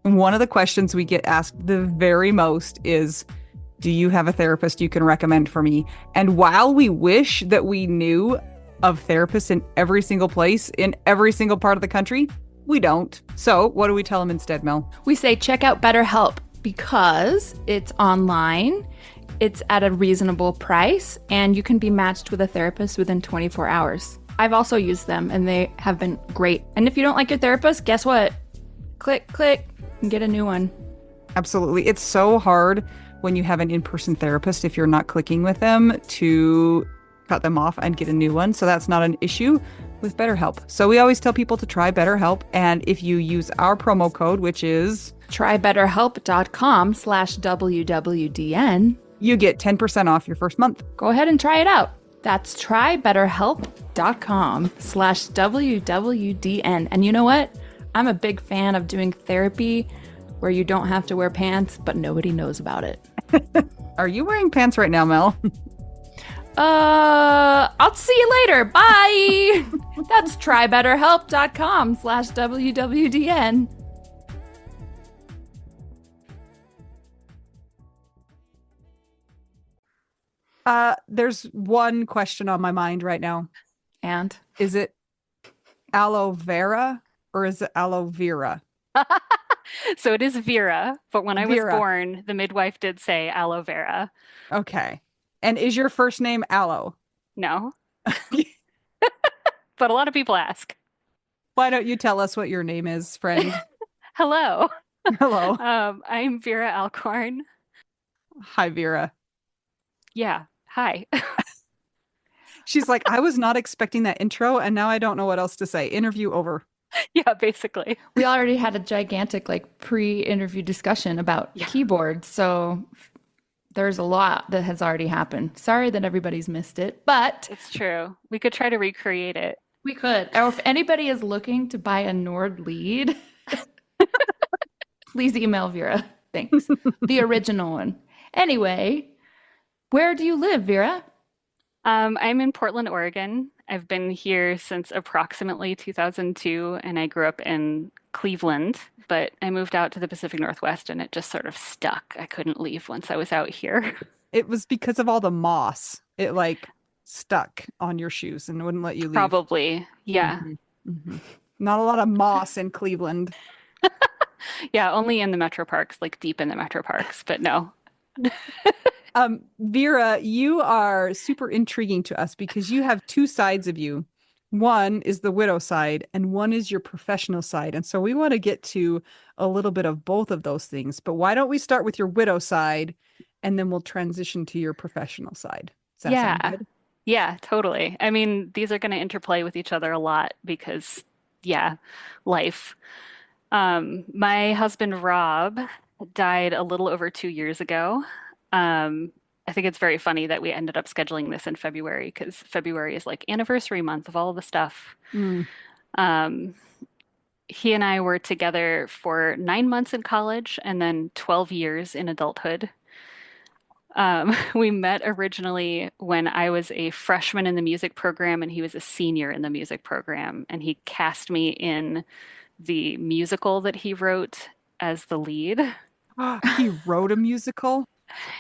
One of the questions we get asked the very most is, do you have a therapist you can recommend for me? And while we wish that we knew of therapists in every single place, in every single part of the country, we don't. So what do we tell them instead, Mel? We say check out BetterHelp because it's online, it's at a reasonable price, and you can be matched with a therapist within 24 hours. I've also used them and they have been great. And if you don't like your therapist, guess what? Click, and get a new one. Absolutely. It's so hard when you have an in-person therapist, if you're not clicking with them, to cut them off and get a new one. So that's not an issue with BetterHelp. So we always tell people to try BetterHelp. And if you use our promo code, which is trybetterhelp.com/WWDN, you get 10% off your first month. Go ahead and try it out. That's trybetterhelp.com/WWDN. And you know what? I'm a big fan of doing therapy where you don't have to wear pants, but nobody knows about it. Are you wearing pants right now, Mel? I'll see you later. Bye. That's trybetterhelp.com/WWDN. There's one question on my mind right now. And is it aloe vera or is it aloe vera? So it is Vera, but when I was born, the midwife did say aloe vera. Okay. And is your first name Aloe? No. But a lot of people ask. Why don't you tell us what your name is, friend? Hello. Hello. I'm Vera Alcorn. Hi, Vera. Yeah. Hi. She's like, I was not expecting that intro, and now I don't know what else to say. Interview over. Yeah, basically. We already had a gigantic pre-interview discussion about keyboards, so there's a lot that has already happened. Sorry that everybody's missed it, but it's true. We could try to recreate it. We could. Or if anybody is looking to buy a Nord lead, please email Vera. Thanks. The original one. Anyway, where do you live, Vera? I'm in Portland, Oregon. I've been here since approximately 2002, and I grew up in Cleveland, but I moved out to the Pacific Northwest and it just sort of stuck. I couldn't leave once I was out here. It was because of all the moss. It stuck on your shoes and wouldn't let you leave. Probably. Yeah. Mm-hmm. Mm-hmm. Not a lot of moss in Cleveland. Yeah, only in the metro parks, deep in the metro parks, but no. Vera, you are super intriguing to us because you have two sides of you. One is the widow side and one is your professional side. And so we want to get to a little bit of both of those things. But why don't we start with your widow side and then we'll transition to your professional side? Does that sound good? Yeah, totally. I mean, these are going to interplay with each other a lot because, life. My husband, Rob, died a little over 2 years ago. I think it's very funny that we ended up scheduling this in February because February is anniversary month of all the stuff. Mm. He and I were together for 9 months in college and then 12 years in adulthood. We met originally when I was a freshman in the music program and he was a senior in the music program, and he cast me in the musical that he wrote as the lead. He wrote a musical?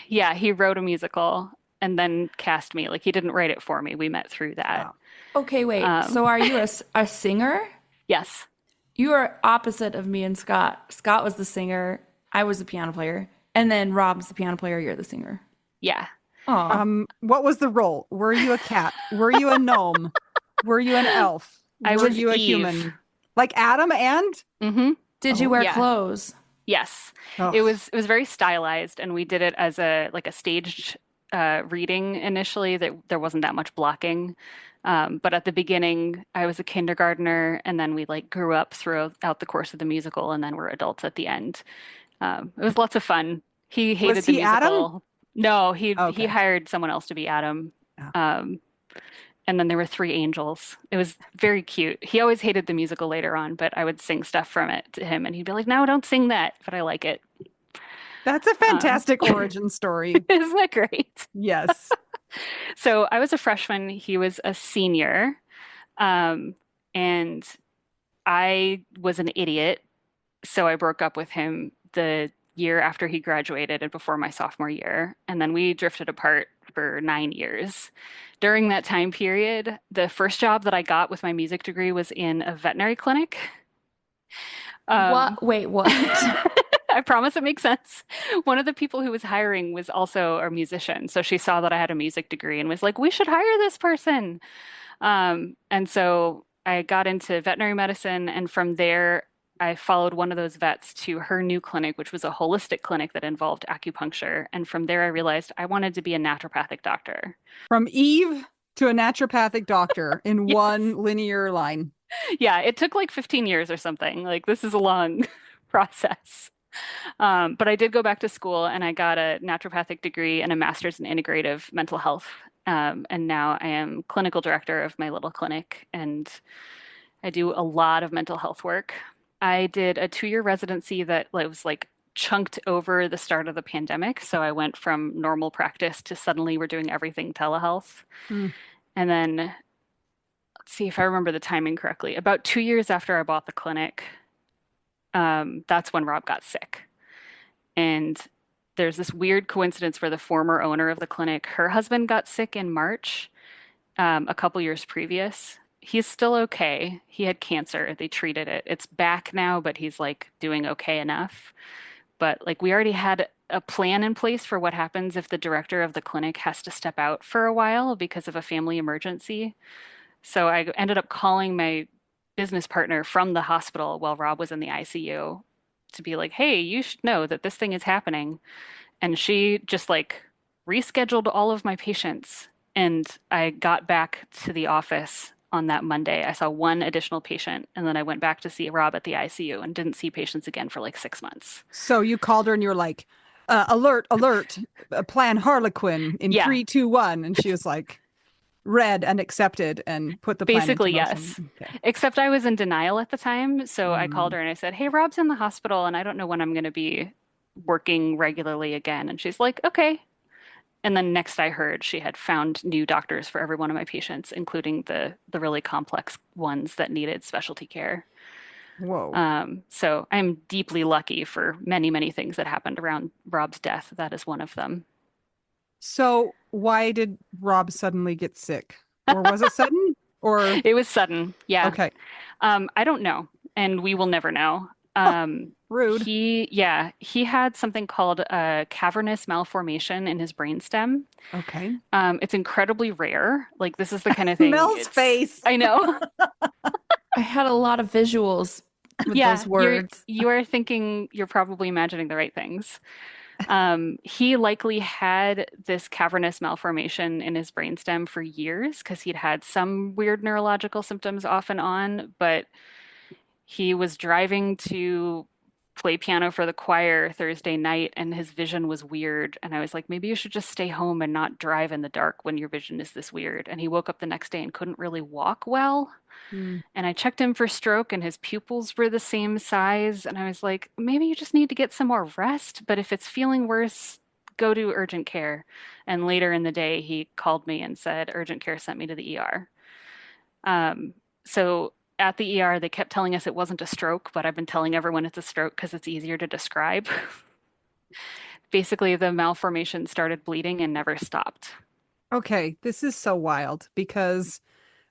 Yeah, he wrote a musical and then cast me. He didn't write it for me. We met through that. Wow. Okay, wait. So are you a singer? Yes. You are opposite of me and Scott. Scott was the singer. I was the piano player. And then Rob's the piano player. You're the singer. Yeah. What was the role? Were you a cat? Were you a gnome? Were you an elf? Were you a Eve. human? Like Adam and? Mm-hmm. Did you wear clothes? Yes. Oh. It was very stylized, and we did it as a staged reading initially. That there wasn't that much blocking. But at the beginning, I was a kindergartner, and then we grew up throughout the course of the musical, and then we're adults at the end. It was lots of fun. He hated the musical. Adam? No, he hired someone else to be Adam. Oh. And then there were three angels. It was very cute. He always hated the musical later on, but I would sing stuff from it to him, and he'd be like, "No, don't sing that," but I like it. That's a fantastic origin story. Isn't that great? Yes. So I was a freshman. He was a senior. And I was an idiot So I broke up with him the year after he graduated and before my sophomore year. And then we drifted apart for 9 years. During that time period, the first job that I got with my music degree was in a veterinary clinic. Um, What? Wait, what? I promise it makes sense. One of the people who was hiring was also a musician. So she saw that I had a music degree and was like, we should hire this person. And so I got into veterinary medicine, and from there, I followed one of those vets to her new clinic, which was a holistic clinic that involved acupuncture. And from there, I realized I wanted to be a naturopathic doctor. From Eve to a naturopathic doctor in Yes. one linear line. Yeah, it took like 15 years or something. Like, this is a long process. But I did go back to school and I got a naturopathic degree and a master's in integrative mental health. And now I am clinical director of my little clinic, and I do a lot of mental health work. I did a 2-year residency that was like chunked over the start of the pandemic. So I went from normal practice to suddenly we're doing everything telehealth. Mm. And then let's see if I remember the timing correctly. About 2 years after I bought the clinic, that's when Rob got sick. And there's this weird coincidence where the former owner of the clinic, her husband got sick in March, a couple years previous. He's still okay. He had cancer. They treated it. It's back now, but he's like doing okay enough. But like we already had a plan in place for what happens if the director of the clinic has to step out for a while because of a family emergency. So I ended up calling my business partner from the hospital while Rob was in the ICU to be like, hey, you should know that this thing is happening. And she just like rescheduled all of my patients. And I got back to the office on that Monday. I saw one additional patient, and then I went back to see Rob at the ICU and didn't see patients again for like 6 months. So you called her and you were like, alert, alert, plan Harlequin in Yeah, 3, 2, 1. And she was like, read and accepted and put the plan into basically, yes. motion. Okay. Except I was in denial at the time. So I called Mm. her and I said, hey, Rob's in the hospital, and I don't know when I'm going to be working regularly again. And she's like, okay. And then next I heard she had found new doctors for every one of my patients, including the really complex ones that needed specialty care. Whoa. So I'm deeply lucky for many, many things that happened around Rob's death. That is one of them. So why did Rob suddenly get sick? Or was it sudden? Or It was sudden. Yeah. okay, I don't know, and we will never know. rude. He had something called a cavernous malformation in his brainstem. Okay. It's incredibly rare. Like this is the kind of thing. Mel's face. I know. I had a lot of visuals with Yeah, those words. you are thinking you're probably imagining the right things. He likely had this cavernous malformation in his brainstem for years because he'd had some weird neurological symptoms off and on, but he was driving to play piano for the choir Thursday night and his vision was weird. And I was like, maybe you should just stay home and not drive in the dark when your vision is this weird. And he woke up the next day and couldn't really walk well. Mm. And I checked him for stroke, and his pupils were the same size. And I was like, maybe you just need to get some more rest. But if it's feeling worse, go to urgent care. And later in the day, he called me and said, urgent care sent me to the ER. So at the ER, they kept telling us it wasn't a stroke, but I've been telling everyone it's a stroke because it's easier to describe. Basically, the malformation started bleeding and never stopped. Okay, this is so wild because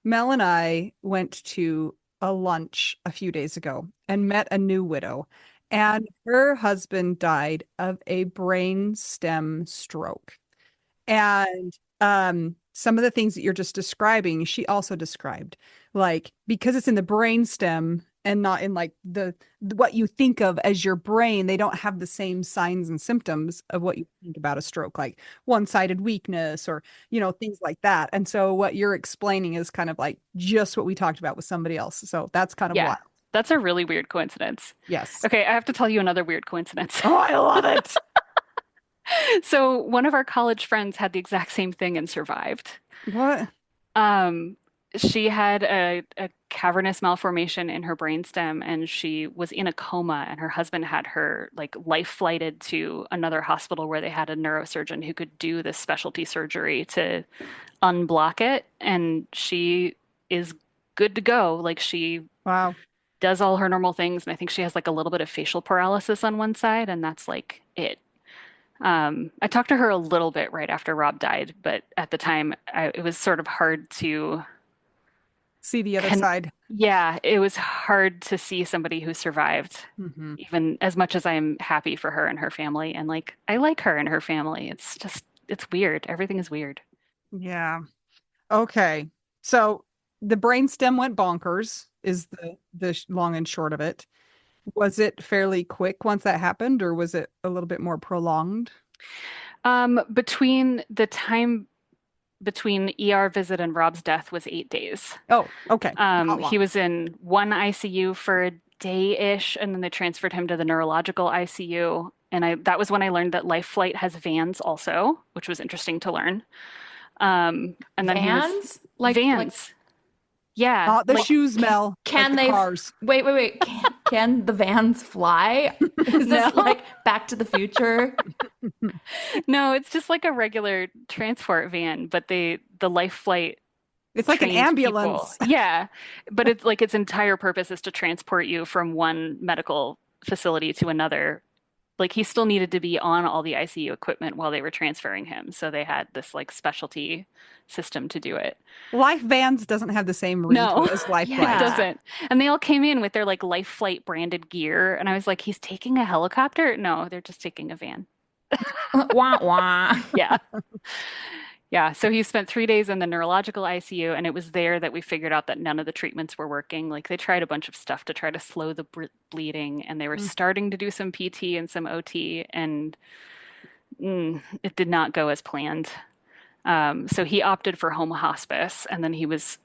Mel and I went to a lunch a few days ago and met a new widow, and her husband died of a brain stem stroke. And some of the things that you're just describing, she also described, like because it's in the brain stem and not in like the what you think of as your brain, they don't have the same signs and symptoms of what you think about a stroke, like one-sided weakness or, things like that. And so what you're explaining is kind of like just what we talked about with somebody else. So that's kind of Yeah, wild. that's a really weird coincidence. Yes. Okay, I have to tell you another weird coincidence. Oh, I love it. So, one of our college friends had the exact same thing and survived. What? Um, she had a cavernous malformation in her brainstem and she was in a coma, and her husband had her like life flighted to another hospital where they had a neurosurgeon who could do this specialty surgery to unblock it. And she is good to go. Like she Wow. does all her normal things. And I think she has like a little bit of facial paralysis on one side, and that's like it. I talked to her a little bit right after Rob died, but at the time, it was sort of hard to See the other con side. yeah, it was hard to see somebody who survived, Hmm. even as much as I'm happy for her and her family. And like, I like her and her family. It's just, it's weird. Everything is weird. Yeah. Okay. So the brainstem went bonkers is the long and short of it. Was it fairly quick once that happened, or was it a little bit more prolonged? Between the time between ER visit and Rob's death was 8 days. Oh, okay. Not He long. was in one ICU for a day-ish, and then they transferred him to the neurological ICU. And that was when I learned that life flight has vans also, which was interesting to learn. And then he was Vans? Like vans. Yeah, Not the like shoes, Mel, like can the they cars. wait. Can the vans fly? Is no, this like Back to the Future? no, it's just like a regular transport van, but the life flight It's like an trained people. ambulance. Yeah, but it's like its entire purpose is to transport you from one medical facility to another. Like he still needed to be on all the ICU equipment while they were transferring him, so they had this like specialty system to do it. Life Vans doesn't have the same ring to No, it as Life it Flight. Yeah. doesn't. And they all came in with their like life flight branded gear, and I was like, he's taking a helicopter? No, they're just taking a van. Wah wah. Yeah. Yeah, so he spent 3 days in the neurological ICU, and it was there that we figured out that none of the treatments were working. Like they tried a bunch of stuff to try to slow the bleeding, and they were Mm. starting to do some PT and some OT, and it did not go as planned. So he opted for home hospice, and then he was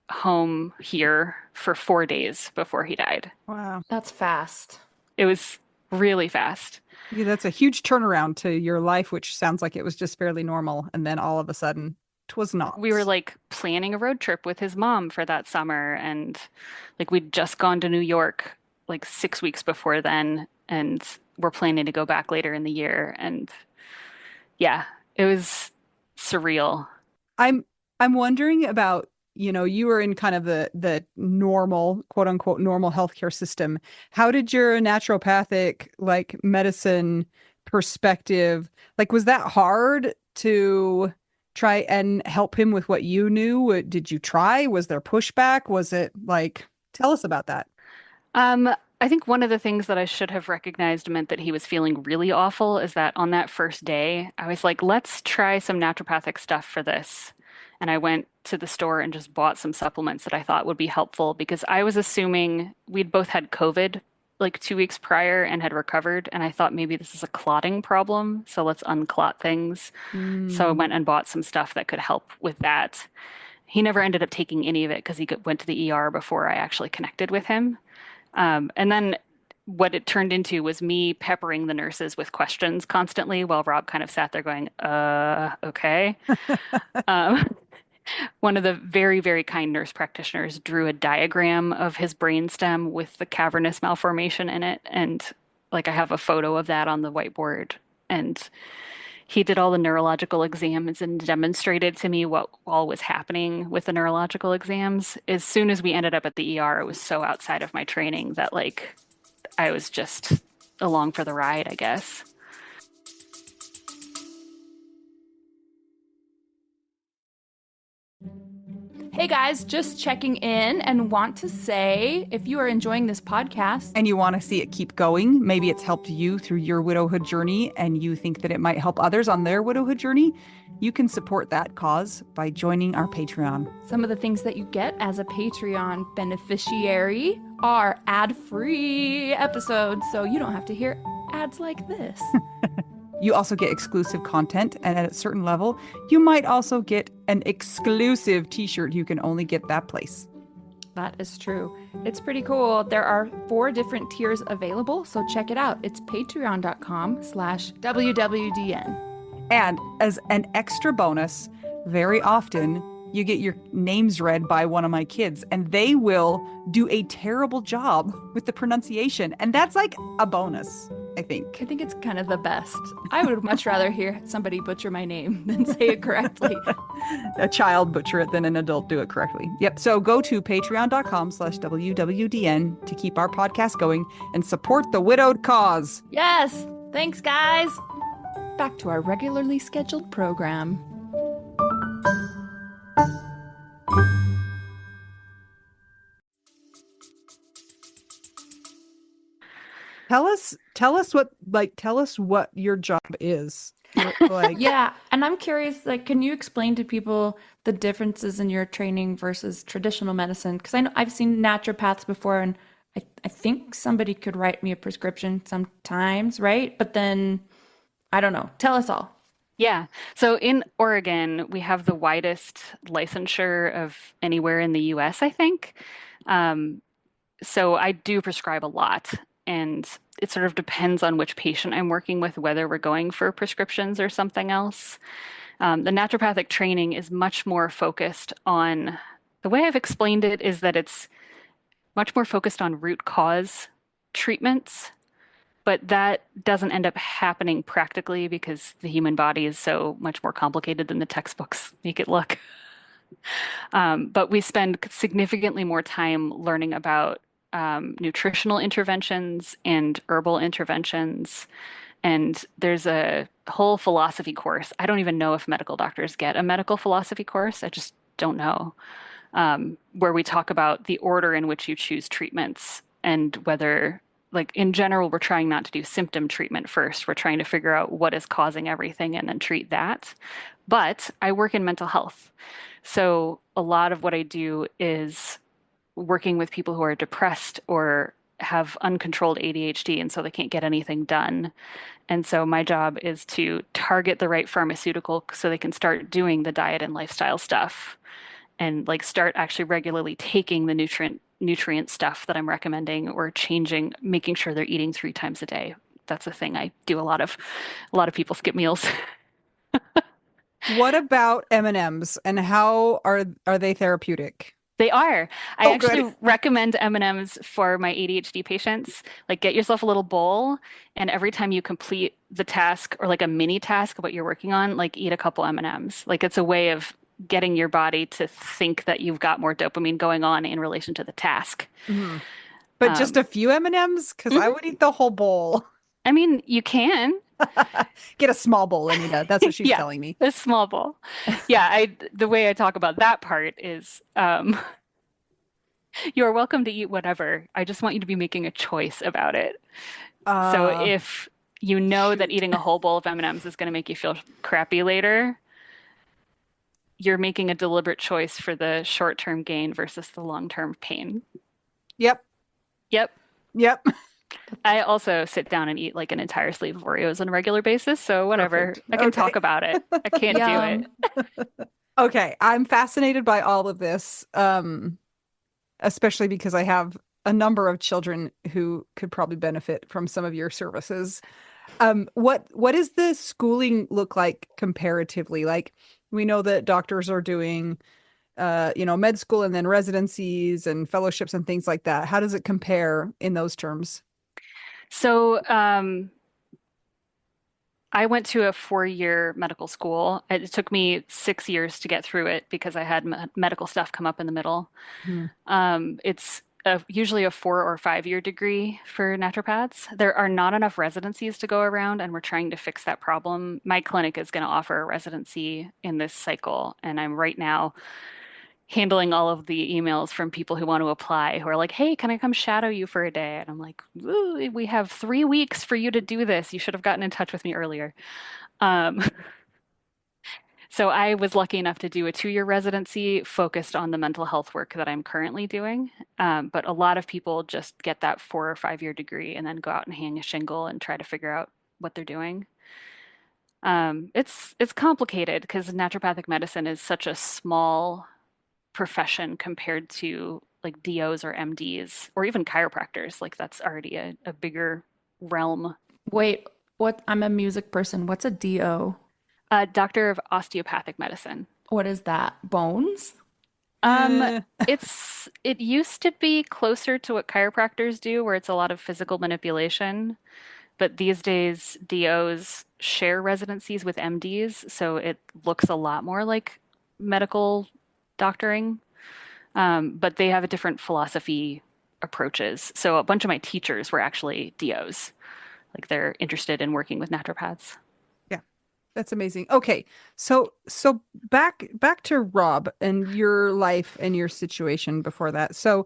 home here for 4 days before he died. Wow. That's fast. It was really fast. Yeah, that's a huge turnaround to your life, which sounds like it was just fairly normal. And then all of a sudden, twas We were not. like planning a road trip with his mom for that summer, and like we'd just gone to New York like 6 weeks before then, and we're planning to go back later in the year. And yeah, it was surreal. I'm I'm wondering about, you were in kind of the normal, quote unquote, normal healthcare system. How did your naturopathic like medicine perspective, like was that hard to try and help him with what you knew? Did you try? Was there pushback? Was it like, tell us about that. Um, I think one of the things that I should have recognized meant that he was feeling really awful is that on that first day, I was like, let's try some naturopathic stuff for this. And I went to the store and just bought some supplements that I thought would be helpful because I was assuming we'd both had COVID like 2 weeks prior and had recovered. And I thought maybe this is a clotting problem. So let's unclot things. So I Mm. went and bought some stuff that could help with that. He never ended up taking any of it because went to the ER before I actually connected with him. And then what it turned into was me peppering the nurses with questions constantly while Rob kind of sat there going, okay. Um, one of the very, very kind nurse practitioners drew a diagram of his brainstem with the cavernous malformation in it. And like I have a photo of that on the whiteboard. And he did all the neurological exams and demonstrated to me what all was happening with the neurological exams. As soon as we ended up at the ER, it was so outside of my training that like I was just along for the ride, I guess. Hey guys, just checking in and want to say if you are enjoying this podcast, And you want to see it keep going, maybe it's helped you through your widowhood journey and you think that it might help others on their widowhood journey, you can support that cause by joining our Patreon. some of the things that you get as a Patreon beneficiary are ad-free episodes, so you don't have to hear ads like this. You also get exclusive content, and at a certain level, you might also get an exclusive t-shirt you can only get that place. That is true. It's pretty cool. There are 4 different tiers available, so check it out. It's patreon.com/WWDN. And as an extra bonus, very often you get your names read by one of my kids, and they will do a terrible job with the pronunciation. And that's like a bonus. I I think. think it's kind of the best. I would much rather hear somebody butcher my name than say it correctly. A child butcher it than an adult do it correctly. Yep. So go to patreon.com/WWDN to keep our podcast going and support the widowed cause. Yes! Thanks, guys! Back to our regularly scheduled program. Tell us what your job is. Like, Yeah, and I'm curious, like, can you explain to people the differences in your training versus traditional medicine? Because I know I've seen naturopaths before, and I think somebody could write me a prescription sometimes, right? But then I don't know. Tell us all. Yeah. So in Oregon, we have the widest licensure of anywhere in the US, I think. Um, so I do prescribe a lot, and it sort of depends on which patient I'm working with, whether we're going for prescriptions or something else. The naturopathic training is much more focused on, the way I've explained it is that it's much more focused on root cause treatments, but that doesn't end up happening practically because the human body is so much more complicated than the textbooks make it look. But we spend significantly more time learning about nutritional interventions and herbal interventions. And there's a whole philosophy course. I don't even know if medical doctors get a medical philosophy course. I just don't know. Where we talk about the order in which you choose treatments and whether, like in general, we're trying not to do symptom treatment first. We're trying to figure out what is causing everything and then treat that. But I work in mental health. So a lot of what I do is working with people who are depressed or have uncontrolled ADHD, and so they can't get anything done. And so my job is to target the right pharmaceutical so they can start doing the diet and lifestyle stuff and like start actually regularly taking the nutrient stuff that I'm recommending or changing, making sure they're eating 3 times a day. That's a thing I do a lot of. A lot of people skip meals. what about M&Ms and how are they therapeutic? They are. I Oh, good. actually recommend M&Ms for my ADHD patients. Like get yourself a little bowl and every time you complete the task or like a mini task of what you're working on, like eat a couple M&Ms. Like it's a way of getting your body to think that you've got more dopamine going on in relation to the task. Mhm. But just Um, a few M&Ms because I mhm. would eat the whole bowl. I mean, you can. Get a small bowl, Anita. That's what she's Yeah, telling me. a small bowl. Yeah, the way I talk about that part is you are welcome to eat whatever. I just want you to be making a choice about it. So Uh, if you know that shoot. eating a whole bowl of M&Ms is going to make you feel crappy later, you're making a deliberate choice for the short-term gain versus the long-term pain. Yep. Yep. Yep. I also sit down and eat like an entire sleeve of Oreos on a regular basis, so whatever. Perfect. I can Okay. talk about it. I can't do it. Yum. Okay. I'm fascinated by all of this, especially because I have a number of children who could probably benefit from some of your services. What does the schooling look like comparatively? Like we know that doctors are doing med school and then residencies and fellowships and things like that. How does it compare in those terms? So, I went to a 4-year medical school. It took me 6 years to get through it because I had medical stuff come up in the middle. Hmm. It's usually a 4 or 5 year degree for naturopaths. There are not enough residencies to go around, and we're trying to fix that problem. My clinic is going to offer a residency in this cycle, and I'm right now handling all of the emails from people who want to apply who are like, hey, can I come shadow you for a day? And I'm like, ooh, we have 3 weeks for you to do this. You should have gotten in touch with me earlier. Um, so I was lucky enough to do a 2 year residency focused on the mental health work that I'm currently doing. But a lot of people just get that 4 or 5 year degree and then go out and hang a shingle and try to figure out what they're doing. It's complicated because naturopathic medicine is such a small profession compared to like DOs or MDs or even chiropractors. Like that's already a bigger realm. Wait, what? I'm a music person. What's a DO? Doctor of osteopathic medicine. What is that? Bones? Um, Eh, it used to be closer to what chiropractors do, where it's a lot of physical manipulation. but these days DOs share residencies with MDs, so it looks a lot more like medical doctoring. But they have a different philosophy approaches. So a bunch of my teachers were actually DOs. Like they're interested in working with naturopaths. Yeah. That's amazing. Okay. So back to Rob and your life and your situation before that. So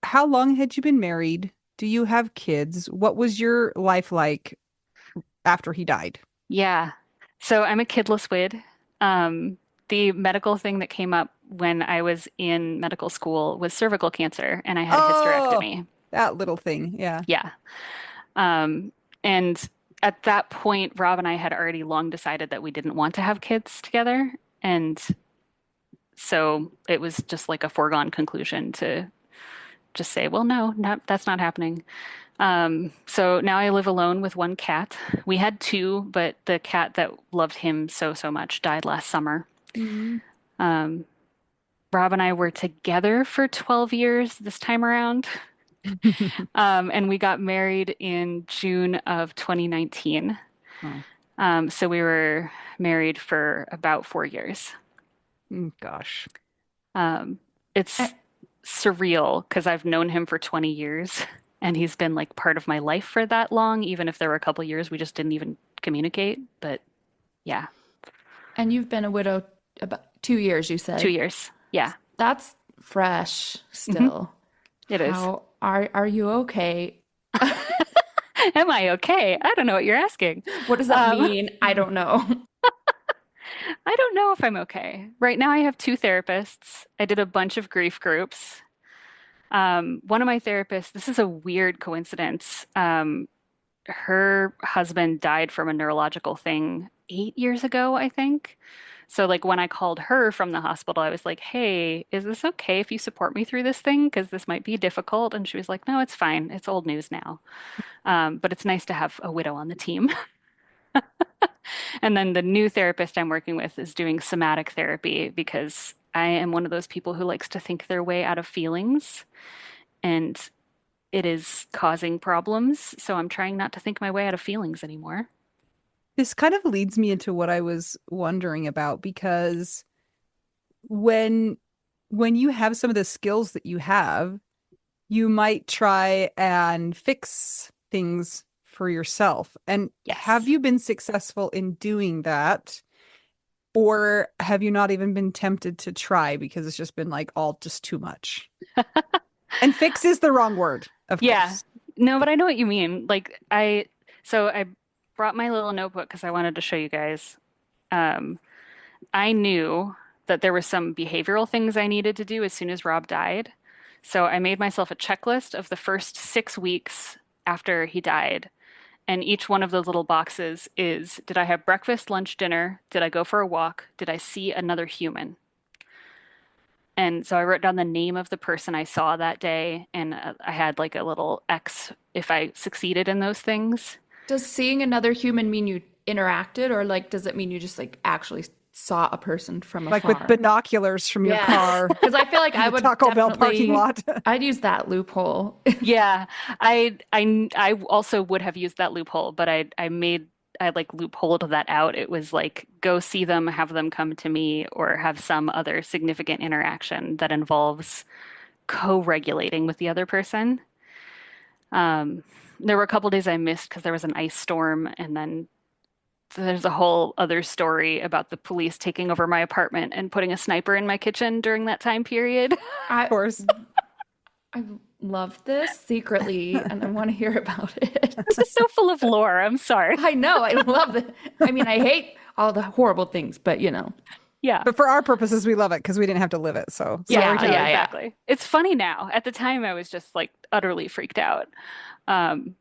how long had you been married? Do you have kids? What was your life like after he died? Yeah. So I'm a kidless wid. The medical thing that came up when I was in medical school was cervical cancer, and I had a Oh, hysterectomy. that little thing. Yeah. Yeah. Um, and at that point, Rob and I had already long decided that we didn't want to have kids together. And so it was just like a foregone conclusion to just say, well, no, that's not happening. So now I live alone with one cat. We had two, but the cat that loved him so, so much died last summer. Mm. Um, Rob and I were together for 12 years this time around. And we got married in June of 2019. Oh, So we were married for about 4 years. gosh. Um, Eh, it's surreal because I've known him for 20 years and he's been like part of my life for that long, even if there were a couple years we just didn't even communicate. But yeah, And you've been a widow about 2 years, you two said. years. Yeah, That's fresh hmm still. it is. How are you okay? Am I okay? I don't know what you're asking. What does that Um, mean? I don't know. I don't know if I'm okay. Right now, I have two therapists. I did a bunch of grief groups. One of my therapists, this is a weird coincidence. Her husband died from a neurological thing 8 years ago, I think. So, like, when I called her from the hospital, I was like, hey, is this okay if you support me through this thing? Because this might be difficult. And she was like, no, it's fine. It's old news now. But it's nice to have a widow on the team. And then the new therapist I'm working with is doing somatic therapy because I am one of those people who likes to think their way out of feelings, and it is causing problems. So I'm trying not to think my way out of feelings anymore. This kind of leads me into what I was wondering about because when when you have some of the skills that you have, you might try and fix things for yourself. And have Yes. you been successful in doing that? Or have you not even been tempted to try because it's just been like all just too much? And fix is the wrong word, of Yeah. course. No, but I know what you mean. So I brought my little notebook because I wanted to show you guys. Um, I knew that there were some behavioral things I needed to do as soon as Rob died. So I made myself a checklist of the first 6 weeks after he died. And each one of those little boxes is, did I have breakfast, lunch, dinner? Did I go for a walk? Did I see another human? And so I wrote down the name of the person I saw that day, and I had like a little X if I succeeded in those things. Does seeing another human mean you interacted, or like does it mean you just like actually saw a person from Like with afar? binoculars from your Yeah. car Because I feel like in I the would Taco Bell parking definitely, lot. I'd use that loophole. Yeah, I also would have used that loophole, but I like loopholed that out. It was like go see them, have them come to me, or have some other significant interaction that involves co-regulating with the other person. Um, there were a couple days I missed because there was an ice storm, and then there's a whole other story about the police taking over my apartment and putting a sniper in my kitchen during that time period. Of I course. I love this secretly, and I want to hear about This it. is so full of lore. I'm sorry. I know, I love it. I mean, I hate all the horrible things, but you know, Yeah. But for our purposes, we love it because we didn't have to live it. So Yeah, sorry yeah, to yeah, you. yeah, yeah. exactly. It's funny now. At the time, I was just like utterly freaked out. Um,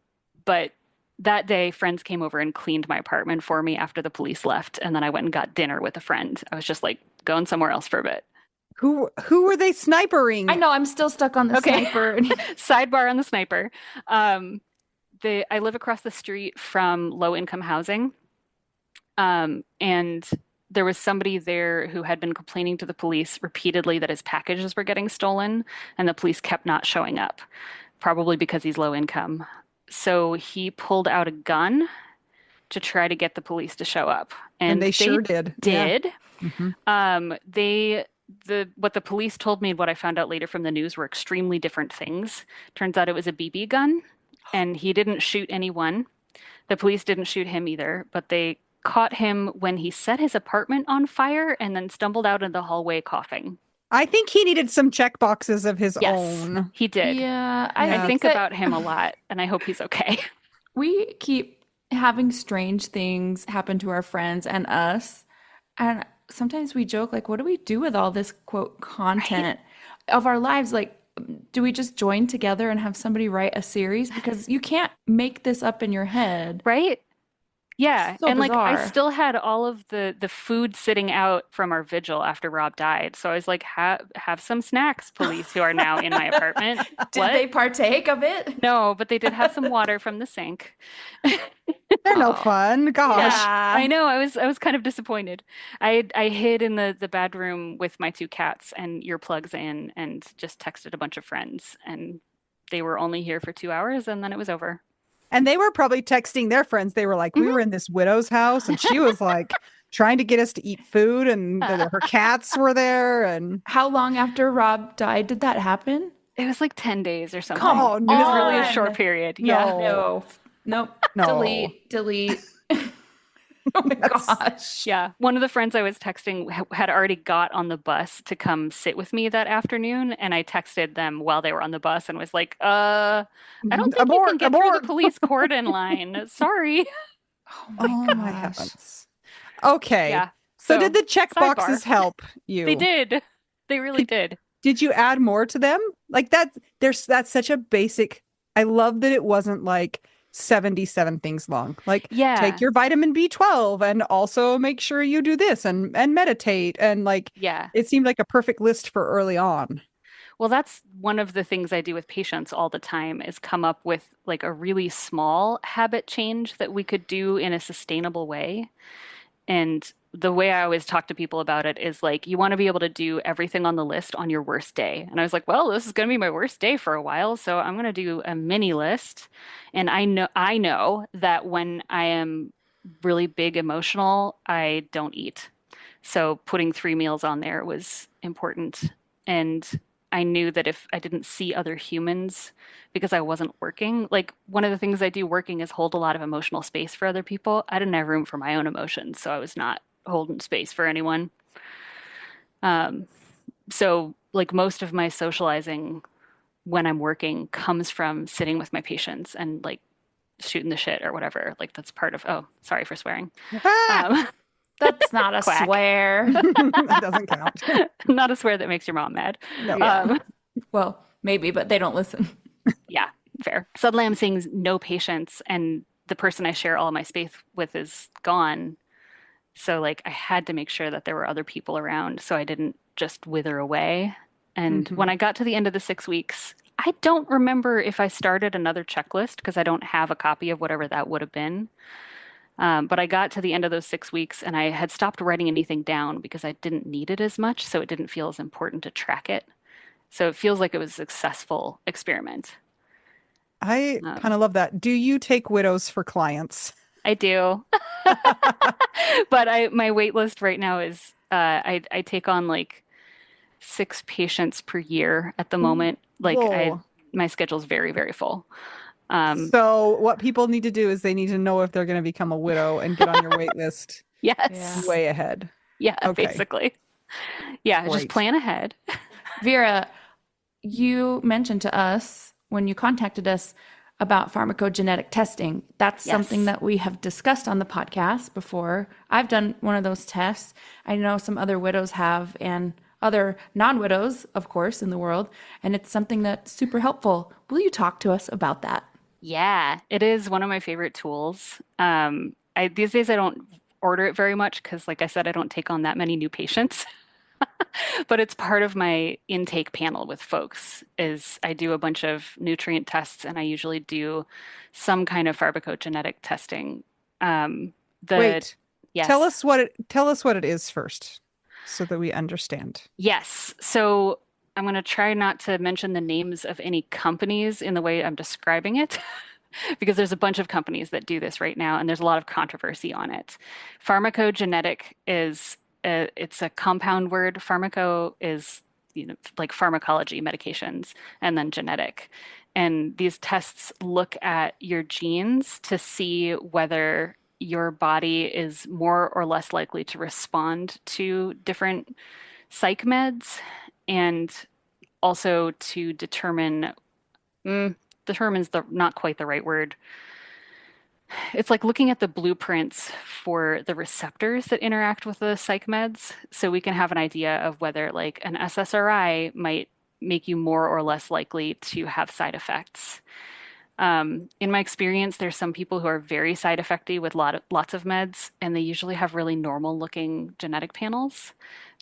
but that day, friends came over and cleaned my apartment for me after the police left, and then I went and got dinner with a friend. I was just like going somewhere else for a bit. Who were they I snipering? know I'm still stuck on the Okay, sniper. sidebar on the sniper. Um, I live across the street from low income housing, and there was somebody there who had been complaining to the police repeatedly that his packages were getting stolen, and the police kept not showing up, probably because he's low income. So he pulled out a gun to try to get the police to show up. And And they they sure did. Yeah. did. Hmm. They the what the police told me and what I found out later from the news were extremely different things. Turns out it was a BB gun, and he didn't shoot anyone. The police didn't shoot him either, but they caught him when he set his apartment on fire and then stumbled out in the hallway coughing. I think he needed some check boxes of his Yes, own. he did. Yeah, I I Yeah. think think that about him a lot, and I hope he's okay. we keep having strange things happen to our friends and us. And sometimes we joke, like, what do we do with all this quote Right? content of our lives? Like, do we just join together and have somebody write a series? Because you can't make this up in your head. Right? Yeah, So and like I bizarre. still had all of the food sitting out from our vigil after Rob died. So I was like, have some snacks, police who are now in my apartment. Did What? they partake of it? No, but they did have some water from the sink. They're no Oh, fun. Gosh. Yeah, I yeah. know. I was kind of disappointed. I hid in the bedroom with my two cats and earplugs in and just texted a bunch of friends and they were only here for 2 hours and then it was over. And they were probably texting their friends. They were like, we were Mhm. in this widow's house and she was like trying to get us to eat food and her cats were there. And How long after Rob died did that happen? It was like 10 days or Come something. oh, It was really a no, short on. period. Yeah. no, No. Nope. no. Delete. Delete. Oh my That's, gosh. Yeah. One of the friends I was texting had already got on the bus to come sit with me that afternoon. And I texted them while they were on the bus and was like, I don't think you can abort, get through the abort. police cordon line. Sorry. Oh my Oh my gosh. heavens. Okay. Yeah. So did So, the check sidebar. boxes help They you? did. They really did. Did you add more to them? Like that, that's such a basic. I love that it wasn't like 77 things long. Like take Yeah. your vitamin B12 and also make sure you do this and meditate and like Yeah. it seemed like a perfect list for early on. Well, that's one of the things I do with patients all the time is come up with like a really small habit change that we could do in a sustainable way. And the way I always talk to people about it is like, you want to be able to do everything on the list on your worst day. And I was like, well, this is going to be my worst day for a while, so I'm going to do a mini list. And I know that when I am really big emotional, I don't eat. So putting 3 meals on there was important. And I knew that if I didn't see other humans because I wasn't working, like one of the things I do working is hold a lot of emotional space for other people. I didn't have room for my own emotions, so I was not holding space for anyone. Um, so like most of my socializing when I'm working comes from sitting with my patients and like shooting the shit or whatever. Like that's part of, oh, sorry for swearing. Ah! Um, That's not a quack. swear. That doesn't count. Not a swear that makes your mom mad. No. Yeah. Um, Well, maybe, but they don't listen. yeah, fair. Suddenly I'm seeing no patients and the person I share all of my space with is gone. So like I had to make sure that there were other people around so I didn't just wither away. And Mhm. when I got to the end of the 6 weeks, I don't remember if I started another checklist because I don't have a copy of whatever that would have been. But I got to the end of those 6 weeks and I had stopped writing anything down because I didn't need it as much. So it didn't feel as important to track it. So it feels like it was a successful experiment. I kind Um, of love that. Do you take widows for clients? I do. But my wait list right now is I take on like 6 patients per year at the moment. Like Whoa. my schedule's very, very full. Um, So what people need to do is they need to know if they're going to become a widow and get on your wait list Yeah. yes. way ahead. Yeah, Okay, basically. Yeah, just great. plan ahead. Vera, you mentioned to us when you contacted us about pharmacogenetic testing. That's something Yes. that we have discussed on the podcast before. I've done one of those tests. I know some other widows have, and other non-widows, of course, in the world, and it's something that's super helpful. Will you talk to us about that? Yeah, it is one of my favorite tools. These days I don't order it very much because, like I said, I don't take on that many new patients. But it's part of my intake panel with folks is I do a bunch of nutrient tests and I usually do some kind of pharmacogenetic testing. Um, the Wait, yes, tell us what it is first so that we understand. yes. So I'm going to try not to mention the names of any companies in the way I'm describing it. because there's a bunch of companies that do this right now, and there's a lot of controversy on it. Pharmacogenetic it's a compound word. Pharmaco is, like pharmacology, medications, and then genetic. And these tests look at your genes to see whether your body is more or less likely to respond to different psych meds, and also to determines the not quite the right word. It's like looking at the blueprints for the receptors that interact with the psych meds, so we can have an idea of whether like an SSRI might make you more or less likely to have side effects. In my experience, there's some people who are very side effecty with lots of meds, and they usually have really normal looking genetic panels.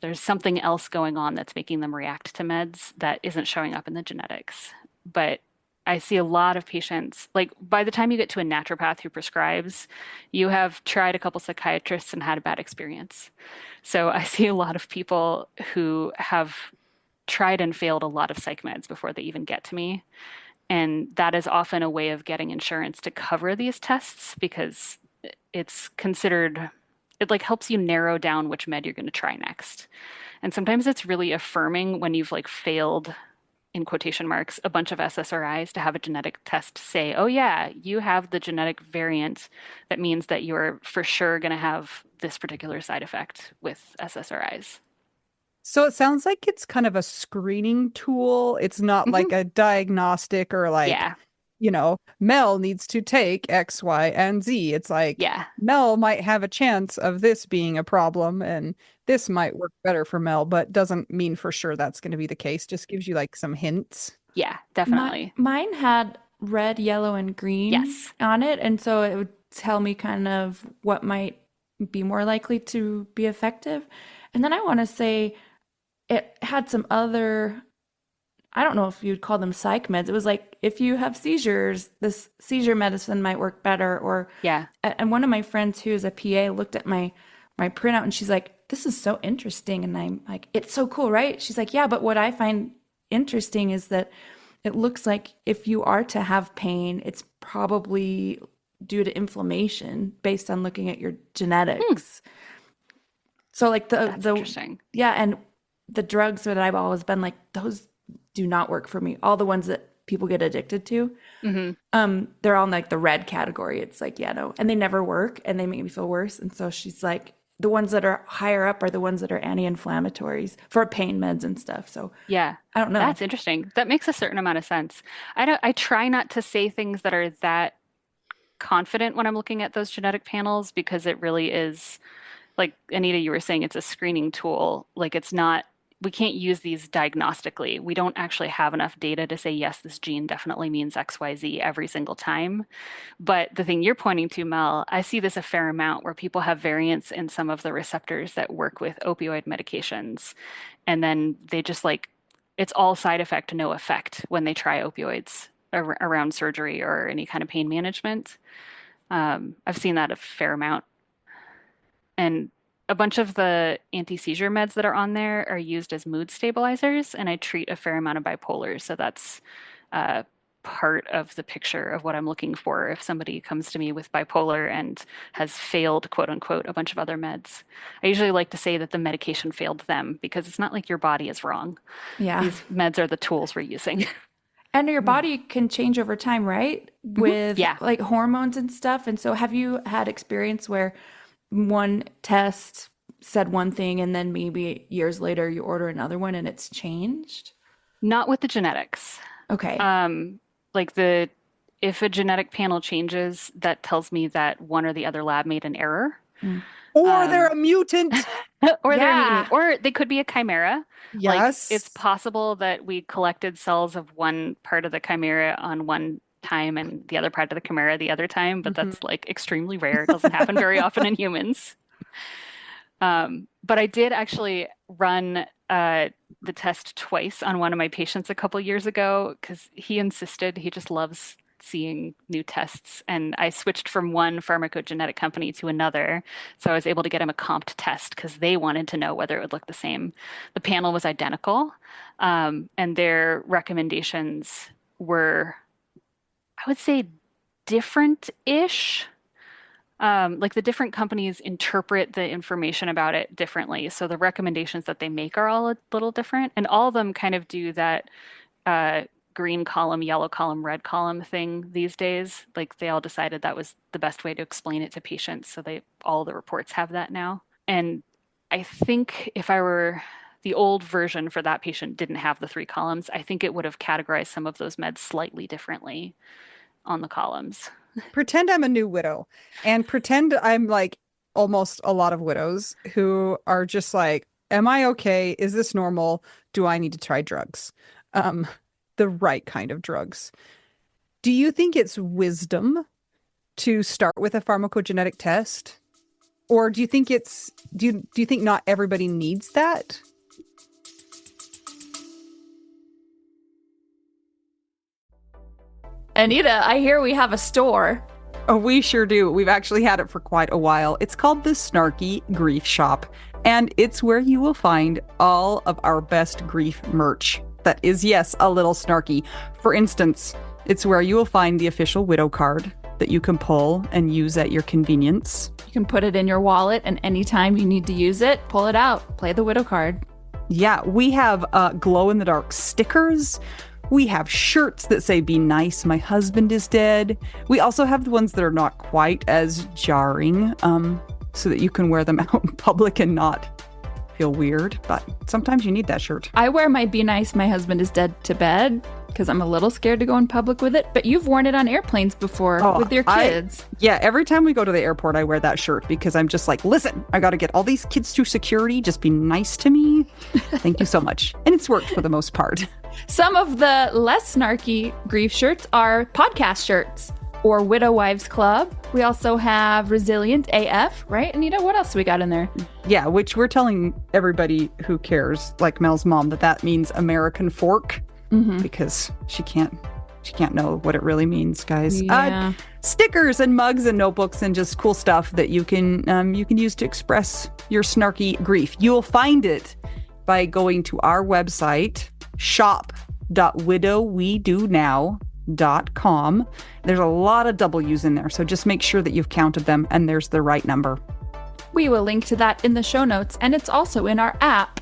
There's something else going on that's making them react to meds that isn't showing up in the genetics. But I see a lot of patients, like by the time you get to a naturopath who prescribes, you have tried a couple psychiatrists and had a bad experience. So I see a lot of people who have tried and failed a lot of psych meds before they even get to me. And that is often a way of getting insurance to cover these tests, because it's considered, it like helps you narrow down which med you're going to try next. And sometimes it's really affirming when you've like failed, in quotation marks, a bunch of SSRIs, to have a genetic test say, oh yeah, you have the genetic variant that means that you're for sure going to have this particular side effect with SSRIs. So it sounds like it's kind of a screening tool. It's not Hmm. like a diagnostic or like, Yeah. Mel needs to take X, Y, and Z. It's like Yeah. Mel might have a chance of this being a problem and this might work better for Mel, but doesn't mean for sure that's going to be the case. Just gives you like some hints. Yeah, My definitely. mine had red, yellow, and green Yes. on it, and so it would tell me kind of what might be more likely to be effective. And then I want to say it had some other, I don't know if you'd call them psych meds. It was like if you have seizures, this seizure medicine might work better. Or Yeah. and one of my friends who is a PA looked at my printout and she's like, "This is so interesting." And I'm like, "It's so cool, right?" She's like, "Yeah, but what I find interesting is that it looks like if you are to have pain, it's probably due to inflammation based on looking at your Hmm, genetics." So like that's interesting. yeah, and the drugs that I've always been like, those do not work for me. All the ones that people get addicted to, Hmm. they're all in like the red category. It's like, yeah, no, and they never work and they make me feel worse. And so she's like, the ones that are higher up are the ones that are anti-inflammatories for pain meds and stuff. So Yeah. I don't know. That's interesting. That makes a certain amount of sense. I try not to say things that are that confident when I'm looking at those genetic panels, because it really is, like Anita, you were saying, it's a screening tool. Like it's not, we can't use these diagnostically. We don't actually have enough data to say, yes, this gene definitely means XYZ every single time. But the thing you're pointing to, Mel, I see this a fair amount where people have variants in some of the receptors that work with opioid medications. And then they just like, it's all side effect, no effect when they try opioids around surgery or any kind of pain management. I've seen that a fair amount. And a bunch of the anti-seizure meds that are on there are used as mood stabilizers, and I treat a fair amount of bipolar. So that's uh, part of the picture of what I'm looking for if somebody comes to me with bipolar and has failed, quote unquote, a bunch of other meds. I usually like to say that the medication failed them, because it's not like your body is wrong. Yeah. These meds are the tools we're using. And your Hmm. body can change over time, right? Mhm. With Yeah. like hormones and stuff. And so have you had experience where one test said one thing and then maybe years later you order another one and it's changed? Not with the genetics. Okay. Um, like the if a genetic panel changes, that tells me that one or the other lab made an error. Mm. Or they're Um, a mutant. or they're a mutant, Yeah. or they could be a chimera. Like it's Yes. possible that we collected cells of one part of the chimera on one time and the other part of the chimera the other time, but Hmm. that's like extremely rare. It doesn't happen very often in humans. But I did actually run the test twice on one of my patients a couple years ago, because he insisted. He just loves seeing new tests. And I switched from one pharmacogenetic company to another. So I was able to get him a comped test because they wanted to know whether it would look the same. The panel was identical, and their recommendations were, I would say, different-ish. Like the different companies interpret the information about it differently. So the recommendations that they make are all a little different, and all of them kind of do that uh, green column, yellow column, red column thing these days. Like they all decided that was the best way to explain it to patients. So they all the reports have that now. And I think if I were the old version for that patient didn't have the three columns, I think it would have categorized some of those meds slightly differently on the columns. Pretend I'm a new widow and pretend I'm like almost a lot of widows who are just like, am I okay? Is this normal? Do I need to try drugs? Um, the right kind of drugs. Do you think it's wisdom to start with a pharmacogenetic test? Or do you think do you think not everybody needs that? Anita, I hear we have a store. Oh, we sure do. We've actually had it for quite a while. It's called the Snarky Grief Shop, and it's where you will find all of our best grief merch. That is, yes, a little snarky. For instance, it's where you will find the official widow card that you can pull and use at your convenience. You can put it in your wallet, and anytime you need to use it, pull it out, play the widow card. Yeah, we have glow-in-the-dark stickers. We have shirts that say, "Be nice, my husband is dead." We also have the ones that are not quite as jarring, so that you can wear them out in public and not feel weird. But sometimes you need that shirt. I wear my "Be Nice, My Husband is Dead" to bed because I'm a little scared to go in public with it. But you've worn it on airplanes before with your kids. Yeah, every time we go to the airport, I wear that shirt because I'm just like, listen, I got to get all these kids through security. Just be nice to me. Thank you so much. And it's worked for the most part. Some of the less snarky grief shirts are podcast shirts or Widow Wives Club. We also have Resilient AF, right, Anita? What else we got in there? Yeah, which we're telling everybody who cares, like Mel's mom, that means American fork, because she can't know what it really means, guys. Yeah. Stickers and mugs and notebooks and just cool stuff that you can use to express your snarky grief. You'll find it by going to our website, shop.widowwedonow.com. There's a lot of W's in there, so just make sure that you've counted them and there's the right number. We will link to that in the show notes, and it's also in our app,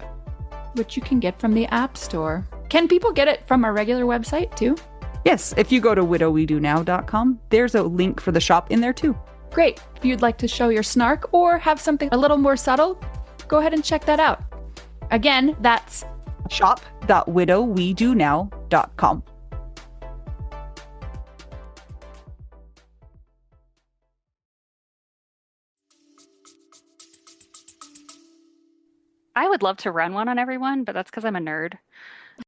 which you can get from the App Store. Can people get it from our regular website too? Yes, if you go to widowwedonow.com, there's a link for the shop in there too. Great. If you'd like to show your snark or have something a little more subtle, go ahead and check that out. Again, that's shop.widowwedonow.com. I would love to run one on everyone, but that's because I'm a nerd.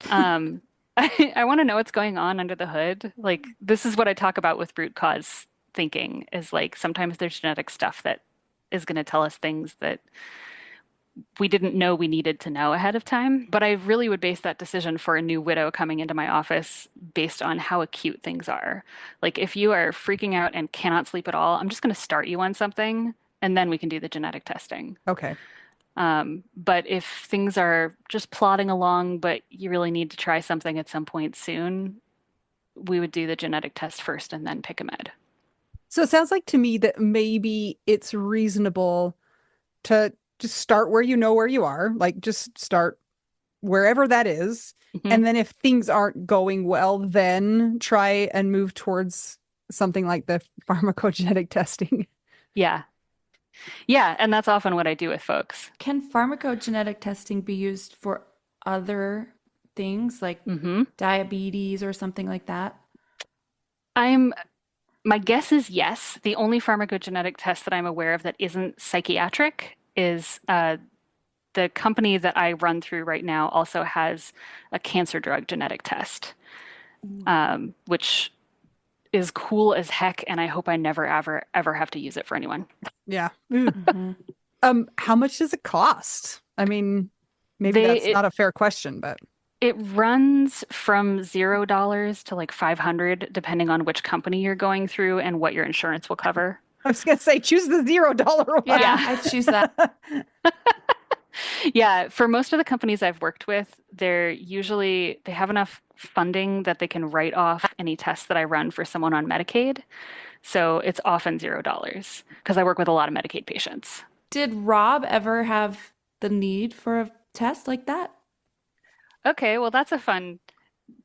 I want to know what's going on under the hood. Like, this is what I talk about with root cause thinking, is like sometimes there's genetic stuff that is going to tell us things that we didn't know we needed to know ahead of time. But I really would base that decision for a new widow coming into my office based on how acute things are. Like, if you are freaking out and cannot sleep at all, I'm just going to start you on something, and then we can do the genetic testing. Okay. But if things are just plodding along, but you really need to try something at some point soon, we would do the genetic test first and then pick a med. So it sounds like to me that maybe it's reasonable to just start where you know where you are, like just start wherever that is. Mhm. And then if things aren't going well, then try and move towards something like the pharmacogenetic testing. Yeah. Yeah, and that's often what I do with folks. Can pharmacogenetic testing be used for other things like diabetes or something like that? My guess is yes. The only pharmacogenetic test that I'm aware of that isn't psychiatric is the company that I run through right now also has a cancer drug genetic test, which is cool as heck, and I hope I never ever have to use it for anyone. Yeah. How much does it cost? I mean, maybe that's not a fair question, but it runs from $0 to like $500, depending on which company you're going through and what your insurance will cover. I was gonna say choose the $0 one. Yeah, I'd choose that. Yeah, for most of the companies I've worked with, they have enough funding that they can write off any tests that I run for someone on Medicaid. So it's often $0 because I work with a lot of Medicaid patients. Did Rob ever have the need for a test like that? Okay, well, that's a fun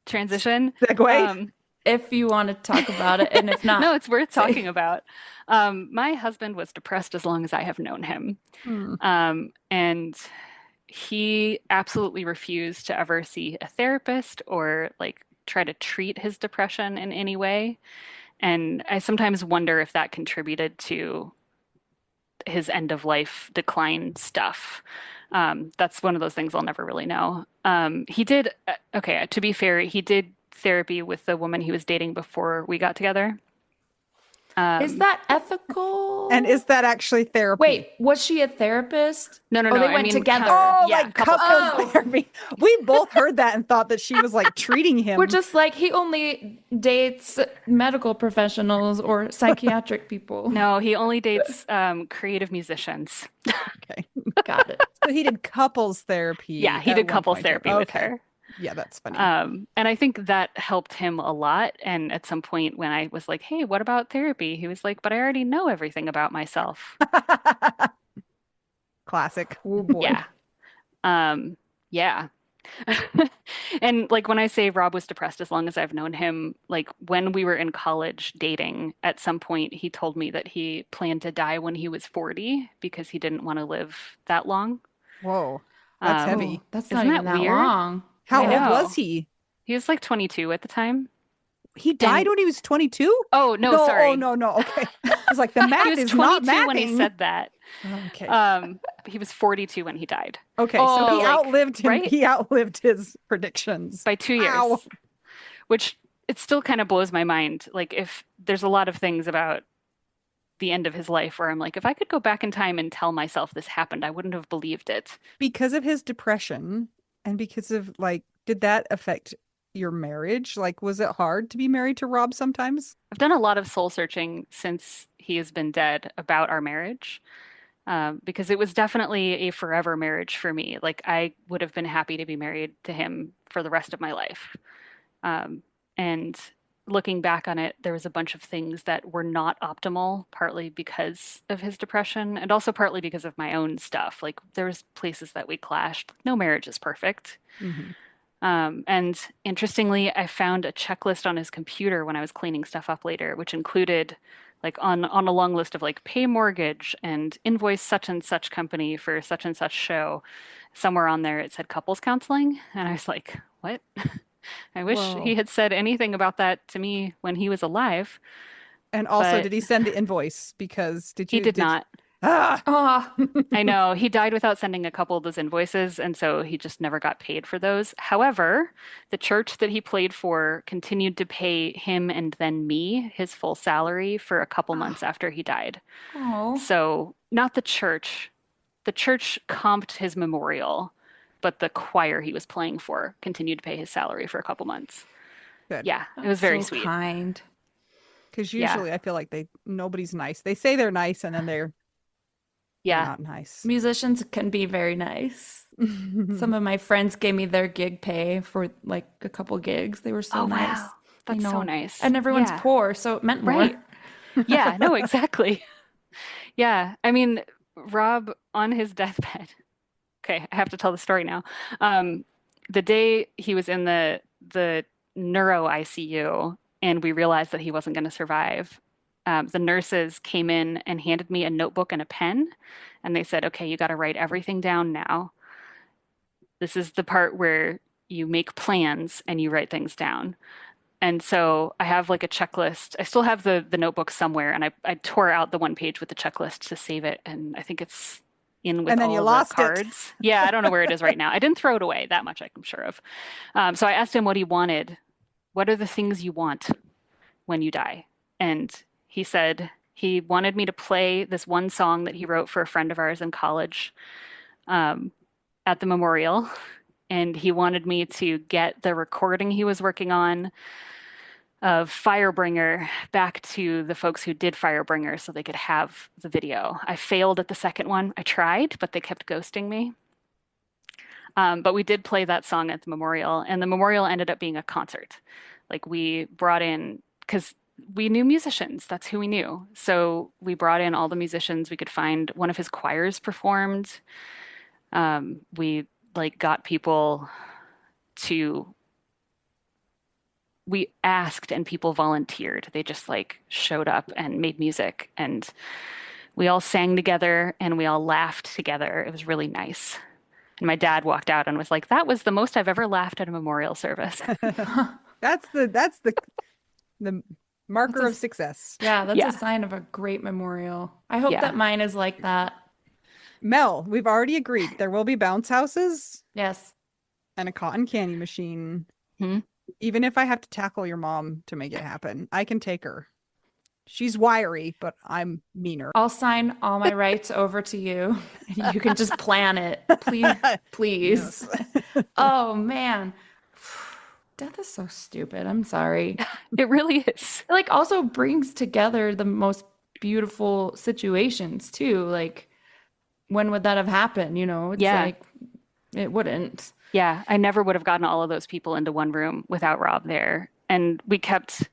transition. Segue. Um, If you want to talk about it, and if not, no, it's worth talking say. about. My husband was depressed as long as I have known him. Hmm. And he absolutely refused to ever see a therapist or like try to treat his depression in any way. And I sometimes wonder if that contributed to his end of life decline stuff. That's one of those things I'll never really know. He did, okay, to be fair, he did therapy with the woman he was dating before we got together. Is Um, that And ethical? is that actually therapy? Wait, was she a therapist? no, no, Oh, no. they I went mean, together. Oh, yeah, like couples couples therapy. Oh, therapy. We both heard that and thought that she was like treating we're him. just like, he only dates medical professionals or psychiatric people. No, he only dates creative musicians. Okay. Got it. So he did couples Yeah, therapy he at did one couples point. therapy with Okay. her. Yeah, that's funny. And I think that helped him a lot. And at some point when I was like, hey, what about therapy? He was like, but I already know everything about myself. Classic. Oh boy. Yeah. Yeah. And like when I say Rob was depressed as long as I've known him, like when we were in college dating, at some point he told me that he planned to die when he was 40 because he didn't want to live that long. Whoa, that's Um, Oh, heavy. that's not isn't even that that weird? long. How I old Yeah. was know. he? He was like 22 at the time. He died And when he was 22? oh, no, No, oh sorry. no, no. Okay. I was like, the He math was is not 22 when he mathing. said that. Okay. He was 42 when he died. Okay, so So he Oh, like, outlived him. right? He outlived his predictions. By 2 years, Wow. which it still kind of blows my mind. Like if there's a lot of things about the end of his life where I'm like, if I could go back in time and tell myself this happened, I wouldn't have believed it. Because of his depression and because of like, did that affect your marriage? Like, was it hard to be married to Rob sometimes? I've done a lot of soul searching since he has been dead about our marriage. Because it was definitely a forever marriage for me. Like I would have been happy to be married to him for the rest of my life. Um, and looking back on it, there was a bunch of things that were not optimal, partly because of his depression and also partly because of my own stuff. Like there was places that we clashed. No marriage is perfect. Hmm. And interestingly, I found a checklist on his computer when I was cleaning stuff up later, which included like on a long list of like pay mortgage and invoice such and such company for such and such show. Somewhere on there it said couples counseling, and I was like, what? I wish he Whoa. had said anything about that to me when he was alive, And also, but did he send the invoice? Because he did did not. ah oh, I know he died without sending a couple of those invoices, and so he just never got paid for those. However, the church that he played for continued to pay him and then me his full salary for a couple months after he died. oh, So, not the church comped his memorial, but the choir he was playing for continued to pay his salary for a couple months. good. Yeah, it was that's very so sweet. kind. Because Yeah, usually I feel like nobody's nice. They say they're nice and then they're yeah. not nice. Musicians can be very nice. Some of my friends gave me their gig pay for like a couple gigs. They were so Oh, nice. wow. I That's so know. nice. And everyone's Yeah, poor, so it meant more. right. Yeah, no, exactly. Yeah, I mean, Rob on his deathbed. Okay, I have to tell the story now. Um, the day he was in the neuro ICU and we realized that he wasn't going to survive, the nurses came in and handed me a notebook and a pen, and they said, "Okay, you got to write everything down now. This is the part where you make plans and you write things down." And so I have like a checklist. I still have the notebook somewhere, and I tore out the one page with the checklist to save it, and I think it's in with And then you all of the lost it. cards. Yeah, I don't know where it is right now. I didn't throw it away, that much I'm sure of. So I asked him what he wanted. What are the things you want when you die? And he said he wanted me to play this one song that he wrote for a friend of ours in college um, at the memorial. And he wanted me to get the recording he was working on of Firebringer back to the folks who did Firebringer so they could have the video. I failed at the second one. I tried, but they kept ghosting me. But we did play that song at the memorial, and the memorial ended up being a concert. Like we brought in, because we knew musicians. That's who we knew. So we brought in all the musicians we could find. One of his choirs performed. We like got people to, we asked and people volunteered. They just like showed up and made music and we all sang together and we all laughed together. It was really nice. And my dad walked out and was like, "That was the most I've ever laughed at a memorial service." That's the That's marker a, of success. yeah, that's a Yeah. sign of a great memorial. I hope that Yeah. mine is like that. Mel, we've already agreed there will be bounce houses Yes. and a cotton candy machine. Hmm. Even if I have to tackle your mom to make it happen, I can take her. She's wiry, but I'm meaner. I'll sign all my rights over to you. You can just plan it. Please, please. Yes. Oh man. Death is so stupid. I'm sorry. It really is. It like also brings together the most beautiful situations too. Like when would that have happened? You know, it's Yeah. like it wouldn't. Yeah. I never would have gotten all of those people into one room without Rob there. And we kept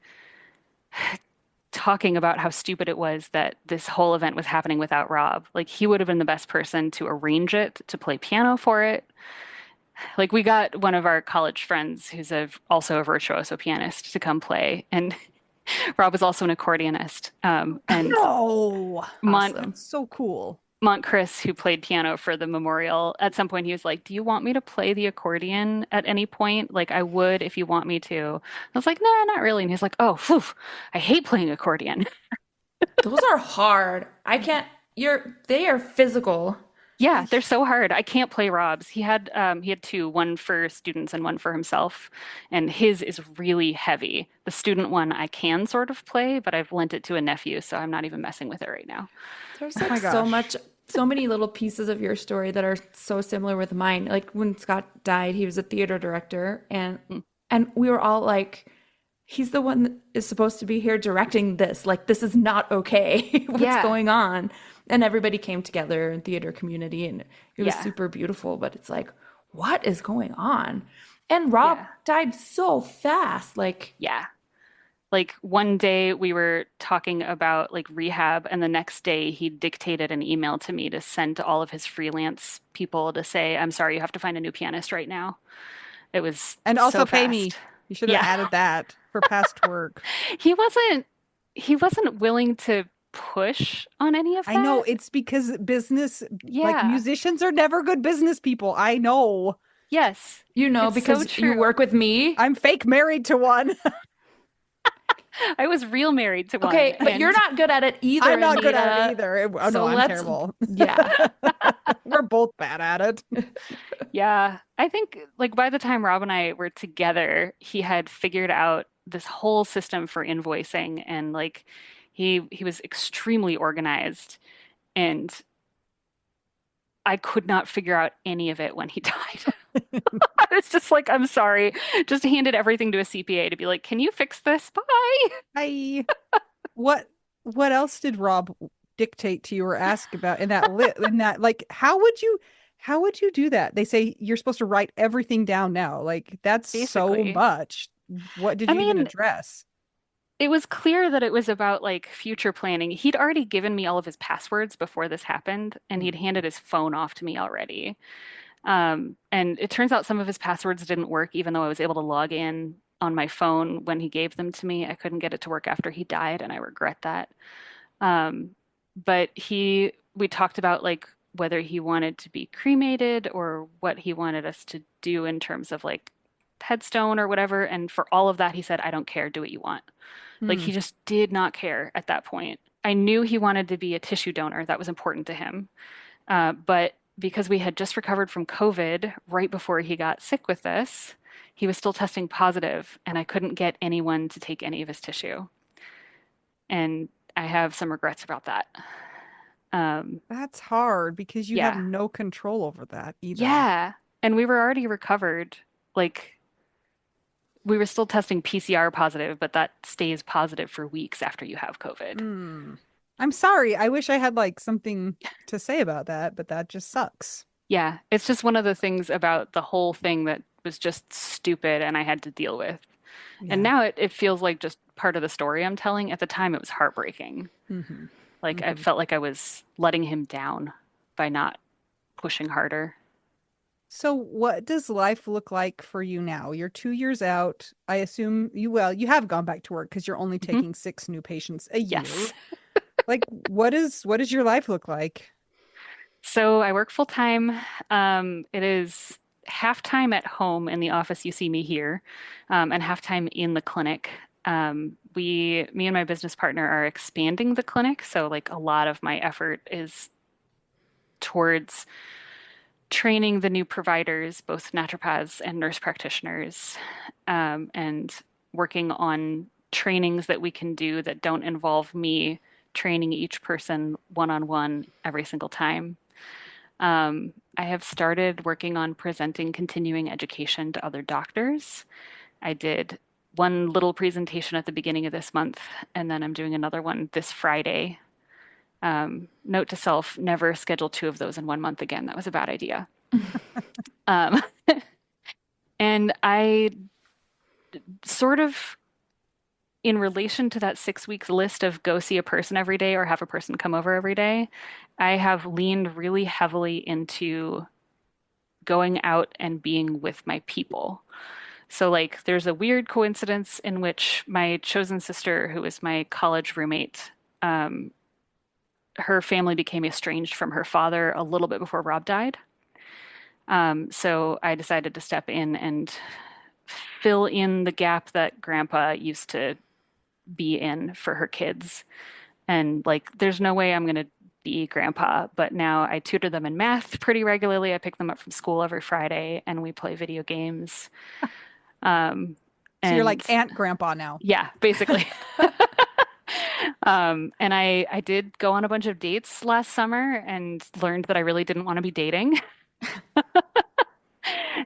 talking about how stupid it was that this whole event was happening without Rob. Like he would have been the best person to arrange it, to play piano for it. Like we got one of our college friends who's also a virtuoso pianist to come play, and Rob was also an accordionist. And No. Mont Awesome. That's so cool. Mont Chris, who played piano for the memorial, at some point he was like, "Do you want me to play the accordion at any point? Like I would if you want me to." I was like, "Nah, not really." And he's like, "Oh, phew, I hate playing accordion." Those are hard. I can't, they are physical. Yeah, they're so hard. I can't play Rob's. He had two, one for students and one for himself, and his is really heavy. The student one I can sort of play, but I've lent it to a nephew, so I'm not even messing with it right now. There's Oh like my so gosh. much, so many little pieces of your story that are so similar with mine. Like when Scott died, he was a theater director, and Mm. and we were all like, he's the one that is supposed to be here directing this. Like this is not okay. What's Yeah, going on? And everybody came together in theater community, and it was yeah, super beautiful. But it's like, what is going on? And Rob yeah, died so fast. Like, yeah. Like one day we were talking about like rehab, and the next day he dictated an email to me to send to all of his freelance people to say, "I'm sorry, you have to find a new pianist right now." It was And so also pay me. fast. You should have Yeah. added that for past work. He wasn't he wasn't willing to push on any of I know that. it's because business, like Yeah. musicians are never good business people. I know. Yes. you know, It's so because you true. work with me. I'm fake married to one. I was real married to one Okay, but you're and not good at it either, I'm not good at it Anita. either. Oh no, So I'm let's, terrible. yeah. We're both bad at it. yeah, I think like by the time Rob and I were together, he had figured out this whole system for invoicing and like he was extremely organized and I could not figure out any of it when he died. It's just like, I'm sorry. Just handed everything to a CPA to be like, "Can you fix this?" Bye. I what what else did Rob dictate to you or ask about in that lit in that like how would you do that? They say you're supposed to write everything down now. Like that's so Basically. much. What did I you even mean, address? it was clear that it was about like future planning. He'd already given me all of his passwords before this happened, and he'd handed his phone off to me already. And it turns out some of his passwords didn't work, even though I was able to log in on my phone when he gave them to me. I couldn't get it to work after he died, and I regret that. Um, but we talked about like whether he wanted to be cremated or what he wanted us to do in terms of like headstone or whatever. And for all of that, he said, "I don't care, do what you want." Like Hmm. he just did not care at that point. I knew he wanted to be a tissue donor. That was important to him. But because we had just recovered from COVID right before he got sick with this, he was still testing positive, and I couldn't get anyone to take any of his tissue. And I have some regrets about that. Um, That's hard because you have yeah. no control over that either. Yeah. And we were already recovered. Like, we were still testing PCR positive, but that stays positive for weeks after you have COVID. Hmm. I'm sorry. I wish I had like something to say about that, but that just sucks. Yeah. It's just one of the things about the whole thing that was just stupid and I had to deal with. And Yeah. now it feels like just part of the story I'm telling. At the time, it was heartbreaking. Hmm. Like I Hmm. felt like I was letting him down by not pushing harder. So what does life look like for you now? You're 2 years out. I assume you have gone back to work because you're only Mhm. taking 6 new patients a year. Yes. Like what does your life look like? So I work full time. It is half time at home in the office. You see me here, and half time in the clinic. Me and my business partner are expanding the clinic. So like a lot of my effort is towards training the new providers, both naturopaths and nurse practitioners, and working on trainings that we can do that don't involve me training each person one on one every single time. I have started working on presenting continuing education to other doctors. I did one little presentation at the beginning of this month, and then I'm doing another one this Friday. Note to self, never schedule two of those in 1 month again. That was a bad idea. Um, and I sort of, in relation to that 6 weeks list of go see a person every day or have a person come over every day, I have leaned really heavily into going out and being with my people. So, like, there's a weird coincidence in which my chosen sister, who is my college roommate, um, her family became estranged from her father a little bit before Rob died. So I decided to step in and fill in the gap that Grandpa used to be in for her kids. And like, there's no way I'm going to be Grandpa, but now I tutor them in math pretty regularly. I pick them up from school every Friday and we play video games. Um, So you're and like Aunt Grandpa now. yeah, basically. And I did go on a bunch of dates last summer and learned that I really didn't want to be dating.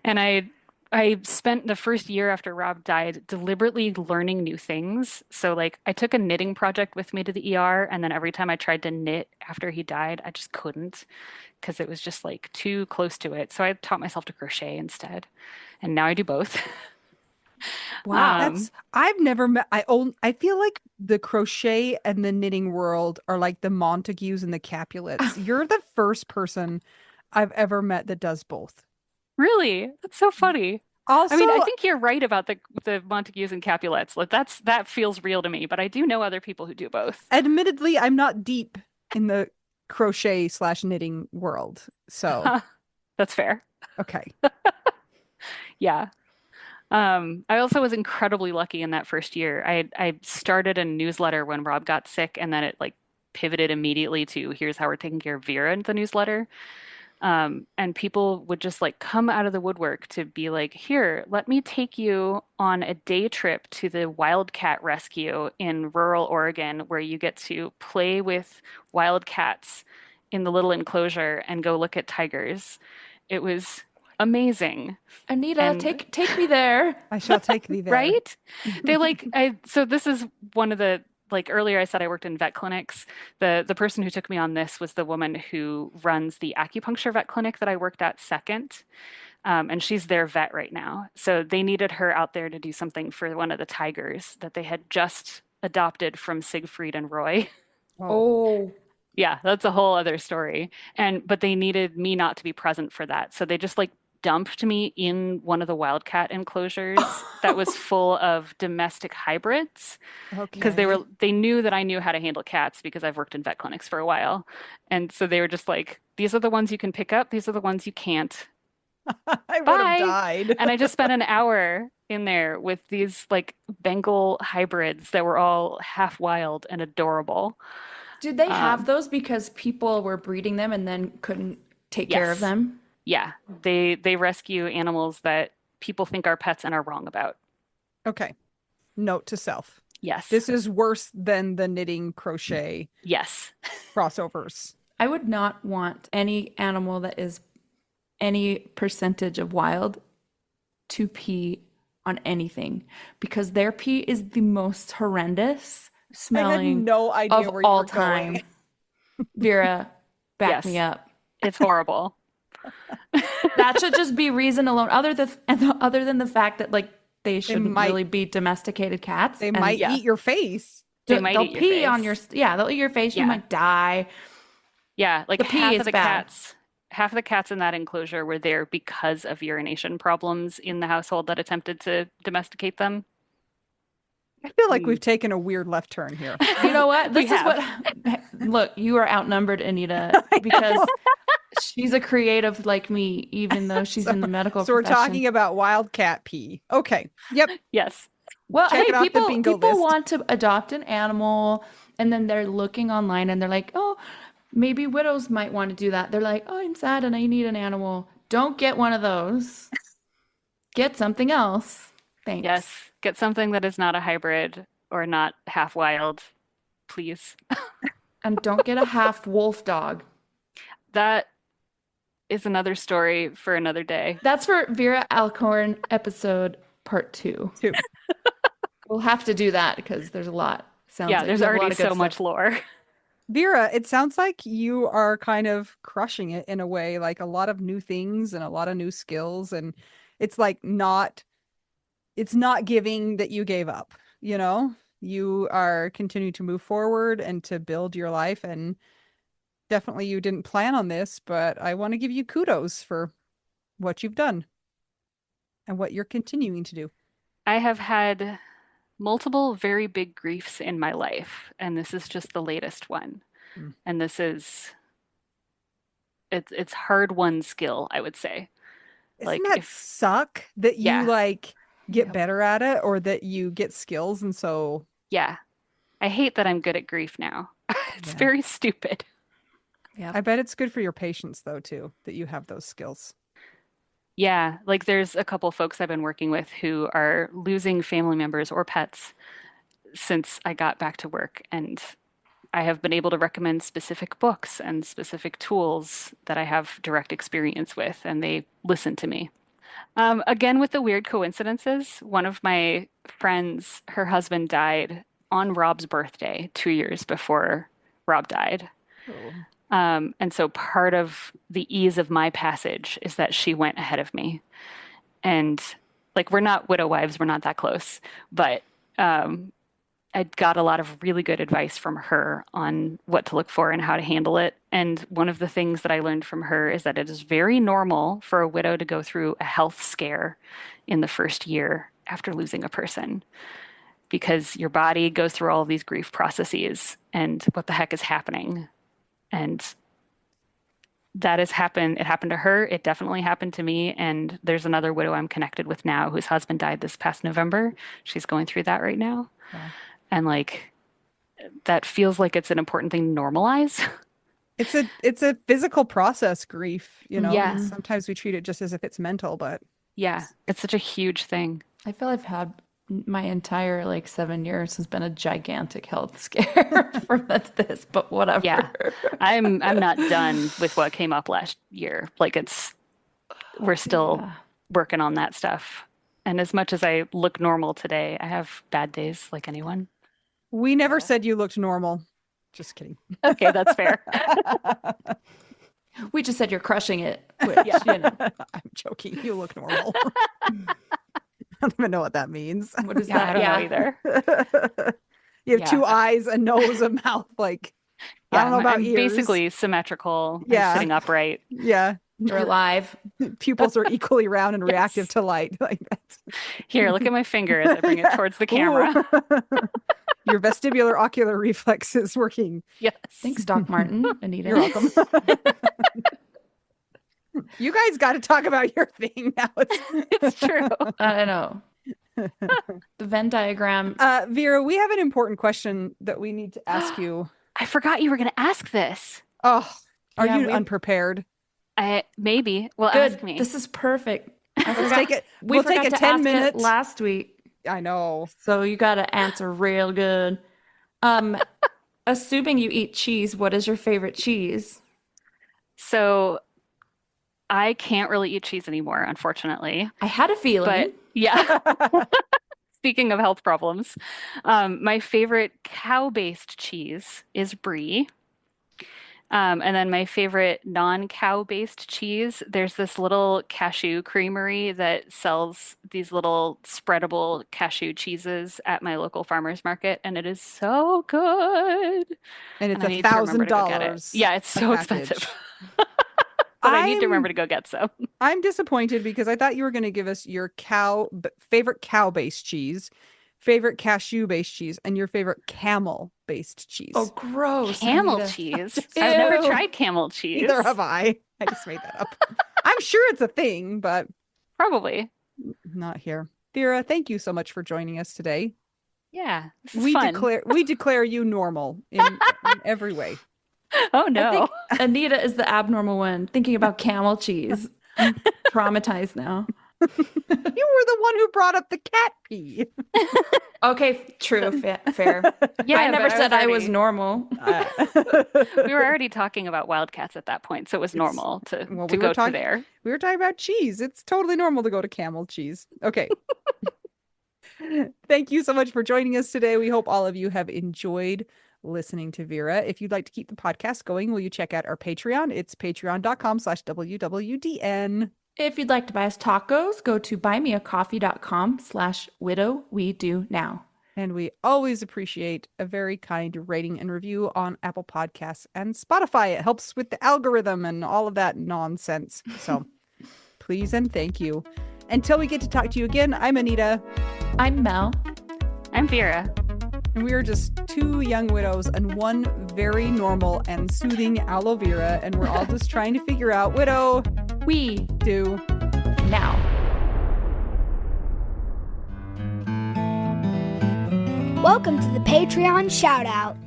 And I spent the first year after Rob died deliberately learning new things. So like I took a knitting project with me to the ER, and then every time I tried to knit after he died, I just couldn't because it was just like too close to it. So I taught myself to crochet instead. And now I do both. Wow. Um, I've never met I feel like the crochet and the knitting world are like the Montagues and the Capulets. You're the first person I've ever met that does both. really, that's so funny. I Also, mean, I think you're right about the Montagues and Capulets. Like that feels real to me, but I do know other people who do both. admittedly, I'm not deep in the crochet slash knitting world. So, That's fair. okay. Yeah. I also was incredibly lucky in that first year. I started a newsletter when Rob got sick, and then it like pivoted immediately to here's how we're taking care of Vera in the newsletter. And people would just like come out of the woodwork to be like, here, let me take you on a day trip to the wildcat rescue in rural Oregon, where you get to play with wildcats in the little enclosure and go look at tigers. It was amazing. Anita, And take me there. I shall take thee there. right? They like so this is one of the like earlier I said I worked in vet clinics. The person who took me on this was the woman who runs the acupuncture vet clinic that I worked at second. And she's their vet right now. So they needed her out there to do something for one of the tigers that they had just adopted from Siegfried and Roy. Oh, Oh, Yeah, that's a whole other story. But they needed me not to be present for that. So they just like dumped me in one of the wildcat enclosures that was full of domestic hybrids because okay. they knew that I knew how to handle cats because I've worked in vet clinics for a while. And so they were just like, these are the ones you can pick up, these are the ones you can't. I would have Bye. died. And I just spent an hour in there with these like Bengal hybrids that were all half wild and adorable. did they have Um, those because people were breeding them and then couldn't take care of yes. them? Yeah, they rescue animals that people think are pets and are wrong about. Okay. Note to self. Yes. This is worse than the knitting crochet Yes. crossovers. I would not want any animal that is any percentage of wild to pee on anything because their pee is the most horrendous I had smelling no idea of where you all were time. going. Vera, back me Yes. up. It's horrible. That should just be reason alone, other than the fact that like they They shouldn't might really be domesticated cats. they And might Yeah, eat your face. they might they'll eat your pee on your, face. yeah, they'll eat your face. You Yeah. might die. Yeah, like The pee is bad. half of the cats in that enclosure were there because of urination problems in the household that attempted to domesticate them. I feel like we've Mm. taken a weird left turn here. You know what? We This is what, have. look, you are outnumbered, Anita, I know. because she's a creative like me, even though she's So, in the medical so we're profession. talking about wildcat pee. Okay. Yep. Yes. Well, Check hey, it off the bingo people list. want to adopt an animal, and then they're looking online and they're like, oh, maybe widows might want to do that. They're like, oh, I'm sad and I need an animal. Don't get one of those. Get something else. Thanks. Yes. Get something that is not a hybrid or not half wild, please. And don't get a half wolf dog. That is another story for another day. That's for Vera Alcorn episode part 2. Too. We'll have to do that because there's a lot. Sounds Yeah, like there's you have a lot already of good so much stuff. lore. Vera, it sounds like you are kind of crushing it in a way, like a lot of new things and a lot of new skills. And it's like it's not giving that you gave up, you know? You are continuing to move forward and to build your life. And definitely you didn't plan on this, but I want to give you kudos for what you've done and what you're continuing to do. I have had multiple very big griefs in my life, and this is just the latest one. Mm. And it's hard won skill, I would say. Doesn't Like that if suck that you yeah, like get Yep. better at it or that you get skills and so yeah. I hate that I'm good at grief now. It's yeah. very stupid. I bet it's good for your patients though too that you have those skills. Yeah, like there's a couple folks I've been working with who are losing family members or pets since I got back to work, and I have been able to recommend specific books and specific tools that I have direct experience with, and they listen to me. Again, with the weird coincidences, one of my friends, her husband died on Rob's birthday 2 years before Rob died. Oh. And so part of the ease of my passage is that she went ahead of me. And like, we're not widow wives, we're not that close, but I got a lot of really good advice from her on what to look for and how to handle it. And one of the things that I learned from her is that it is very normal for a widow to go through a health scare in the first year after losing a person, because your body goes through all of these grief processes and what the heck is happening. And that has happened. It happened to her. It definitely happened to me. And there's another widow I'm connected with now whose husband died this past November. She's going through that right now. Wow. And like, that feels like it's an important thing to normalize. It's a physical process, grief, you know. Yeah. Sometimes we treat it just as if it's mental, but Yeah. It's such a huge thing. I feel I've had my entire like 7 years has been a gigantic health scare for this, but whatever. Yeah. I'm not done with what came up last year. Like we're still Yeah. working on that stuff. And as much as I look normal today, I have bad days like anyone. we never said you looked normal. Just kidding. Okay, that's fair. We just said you're crushing it, which, you know, I'm joking. You look normal. I don't even know what that means. what is Yeah, I that? don't know either. You have Yeah. two eyes, a nose, a mouth. Like, I Yeah, don't know about I'm ears. basically symmetrical. I'm Yeah. sitting upright. Yeah. You're alive. Pupils are equally round and Yes. reactive to light. Like that. Here, look at my finger as I bring it towards the camera. Ooh. Your vestibular ocular reflex is working. Yes. Thanks, Doc Martin, Anita. You're welcome. You guys got to talk about your thing now. It's true. I don't know. The Venn diagram. Vera, we have an important question that we need to ask you. I forgot you were going to ask this. Oh, are Yeah, you we- unprepared? Maybe. Well, Good. ask me. This is perfect. I Let's forgot- take it. we We'll take forgot a to 10 ask it minute. last week, I know. so you got to answer real good. Assuming you eat cheese, what is your favorite cheese? So I can't really eat cheese anymore, unfortunately. I had a feeling. But yeah, speaking of health problems, my favorite cow-based cheese is brie. And then my favorite non-cow based cheese, there's this little cashew creamery that sells these little spreadable cashew cheeses at my local farmer's market, and it is so good. And it's And I a need to remember thousand to go get it. dollars Yeah, it's a so expensive, package. but I need to I'm remember to go get some. I'm disappointed because I thought you were going to give us your favorite cow-based cheese, favorite cashew-based cheese, and your favorite camel-based Oh, cheese. gross, Camel Anita. cheese. Just I've never Ew. tried camel cheese. Neither have I. I just made that up. I'm sure it's a thing, but Probably. not here. Vera, thank you so much for joining us today. Yeah, this is We fun. declare you normal in every way. Oh I no. think Anita is the abnormal one, thinking about camel cheese. I'm traumatized now. You were the one who brought up the cat pee. Okay, true, fair. Yeah, I never but said I was already- normal. We were already talking about wildcats at that point, so it was normal to well, to we were go to talking there. we were talking about cheese. It's totally normal to go to camel cheese. Okay. Thank you so much for joining us today. We hope all of you have enjoyed listening to Vera. If you'd like to keep the podcast going, will you check out our Patreon? It's patreon.com/WWDN. If you'd like to buy us tacos, go to buymeacoffee.com/widow we do now. And we always appreciate a very kind rating and review on Apple Podcasts and Spotify. It helps with the algorithm and all of that nonsense. So please and thank you. Until we get to talk to you again, I'm Anita. I'm Mel. I'm Vera. And we are just two young widows and one very normal and soothing aloe vera. And we're all just trying to figure out, widow, We do. now. Welcome to the Patreon shoutout.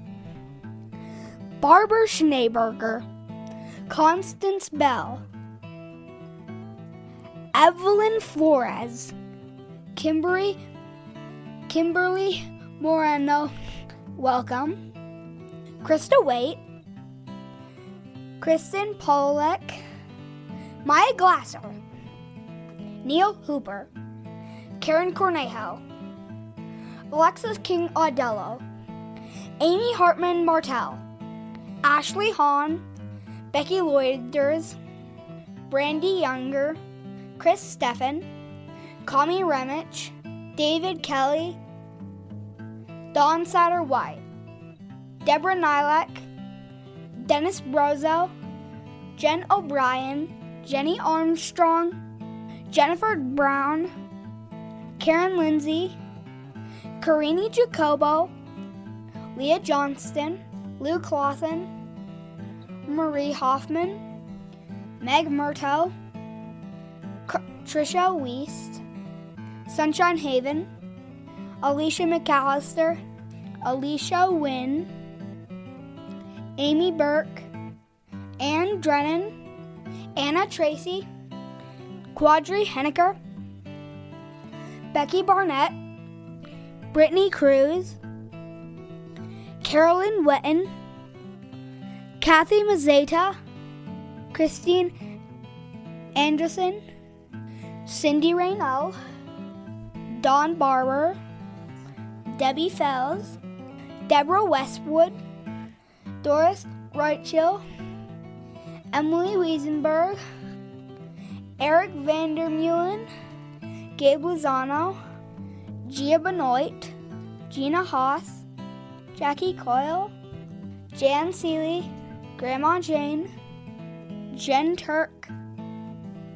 Barbara Schneeberger, Constance Bell, Evelyn Flores, Kimberly Moreno, welcome. Krista Waite, Kristen Polek, Maya Glasser, Neil Hooper, Karen Cornejo, Alexis King Audello, Amy Hartman Martell, Ashley Hahn, Becky Loiders, Brandy Younger, Chris Steffen, Kami Remich, David Kelly, Dawn Satter White, Deborah Nilek, Dennis Brozo, Jen O'Brien, Jenny Armstrong, Jennifer Brown, Karen Lindsay, Karini Jacobo, Leah Johnston, Lou Clausen, Marie Hoffman, Meg Murtaugh, Trisha Weist, Sunshine Haven, Alicia McAllister, Alicia Wynn, Amy Burke, Ann Drennan, Anna Tracy, Quadri Henniker, Becky Barnett, Brittany Cruz, Carolyn Wetton, Kathy Mazzeta, Christine Anderson, Cindy Raynell, Dawn Barber, Debbie Fells, Deborah Westwood, Doris Reitchill, Emily Wiesenberg, Eric Vandermeulen, Gabe Lozano, Gia Benoit, Gina Haas, Jackie Coyle, Jan Seeley, Grandma Jane, Jen Turk,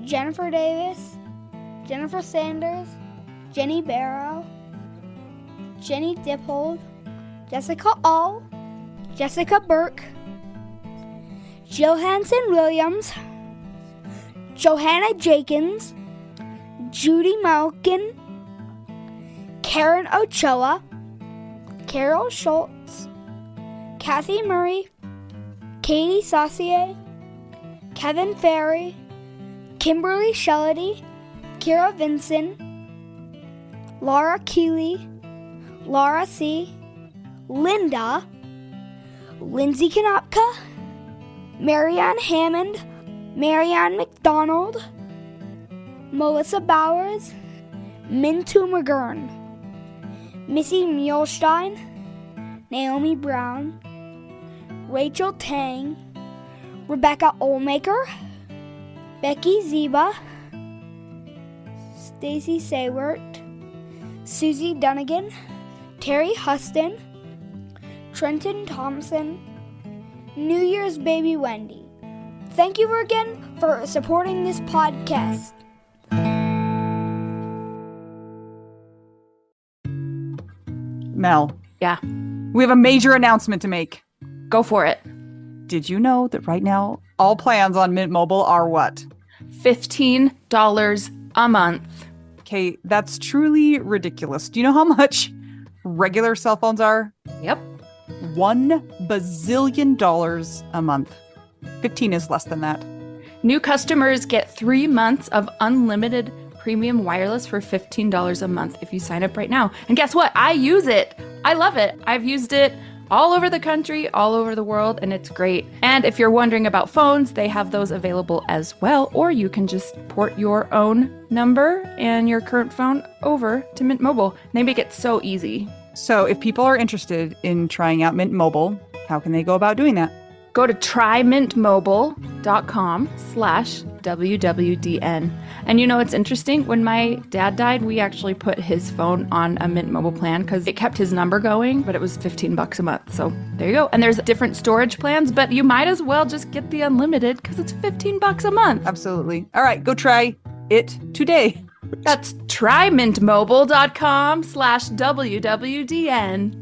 Jennifer Davis, Jennifer Sanders, Jenny Barrow, Jenny Dippold, Jessica All, Jessica Burke, Jill Hanson Williams, Johanna Jakins, Judy Malkin, Karen Ochoa, Carol Schultz, Kathy Murray, Katie Saucier, Kevin Ferry, Kimberly Shellady, Kira Vinson, Laura Keeley, Laura C., Linda, Lindsay Kanopka, Marianne Hammond, Marianne McDonald, Melissa Bowers, Mintu McGurn, Missy Muhlstein, Naomi Brown, Rachel Tang, Rebecca Olmaker, Becky Zeba, Stacy Saywert, Susie Dunnigan, Terry Huston, Trenton Thompson, New Year's Baby Wendy. Thank you again for supporting this podcast. Mel, Yeah, we have a major announcement to make. go for it. Did you know that right now all plans on Mint Mobile are what? $15 a month. Okay, that's truly ridiculous. Do you know how much regular cell phones are? Yep. $1 bazillion a month. 15 is less than that. New customers get 3 months of unlimited premium wireless for $15 a month if you sign up right now. And guess what? I use it. I love it. I've used it all over the country, all over the world, and it's great. And if you're wondering about phones, they have those available as well, or you can just port your own number and your current phone over to Mint Mobile. They make it so easy. So if people are interested in trying out Mint Mobile, how can they go about doing that? Go to trymintmobile.com/WWDN. And you know, it's interesting. When my dad died, we actually put his phone on a Mint Mobile plan because it kept his number going, but it was $15 a month. So there you go. And there's different storage plans, but you might as well just get the unlimited because it's $15 a month. Absolutely. All right, go try it today. That's trymintmobile.com/WWDN.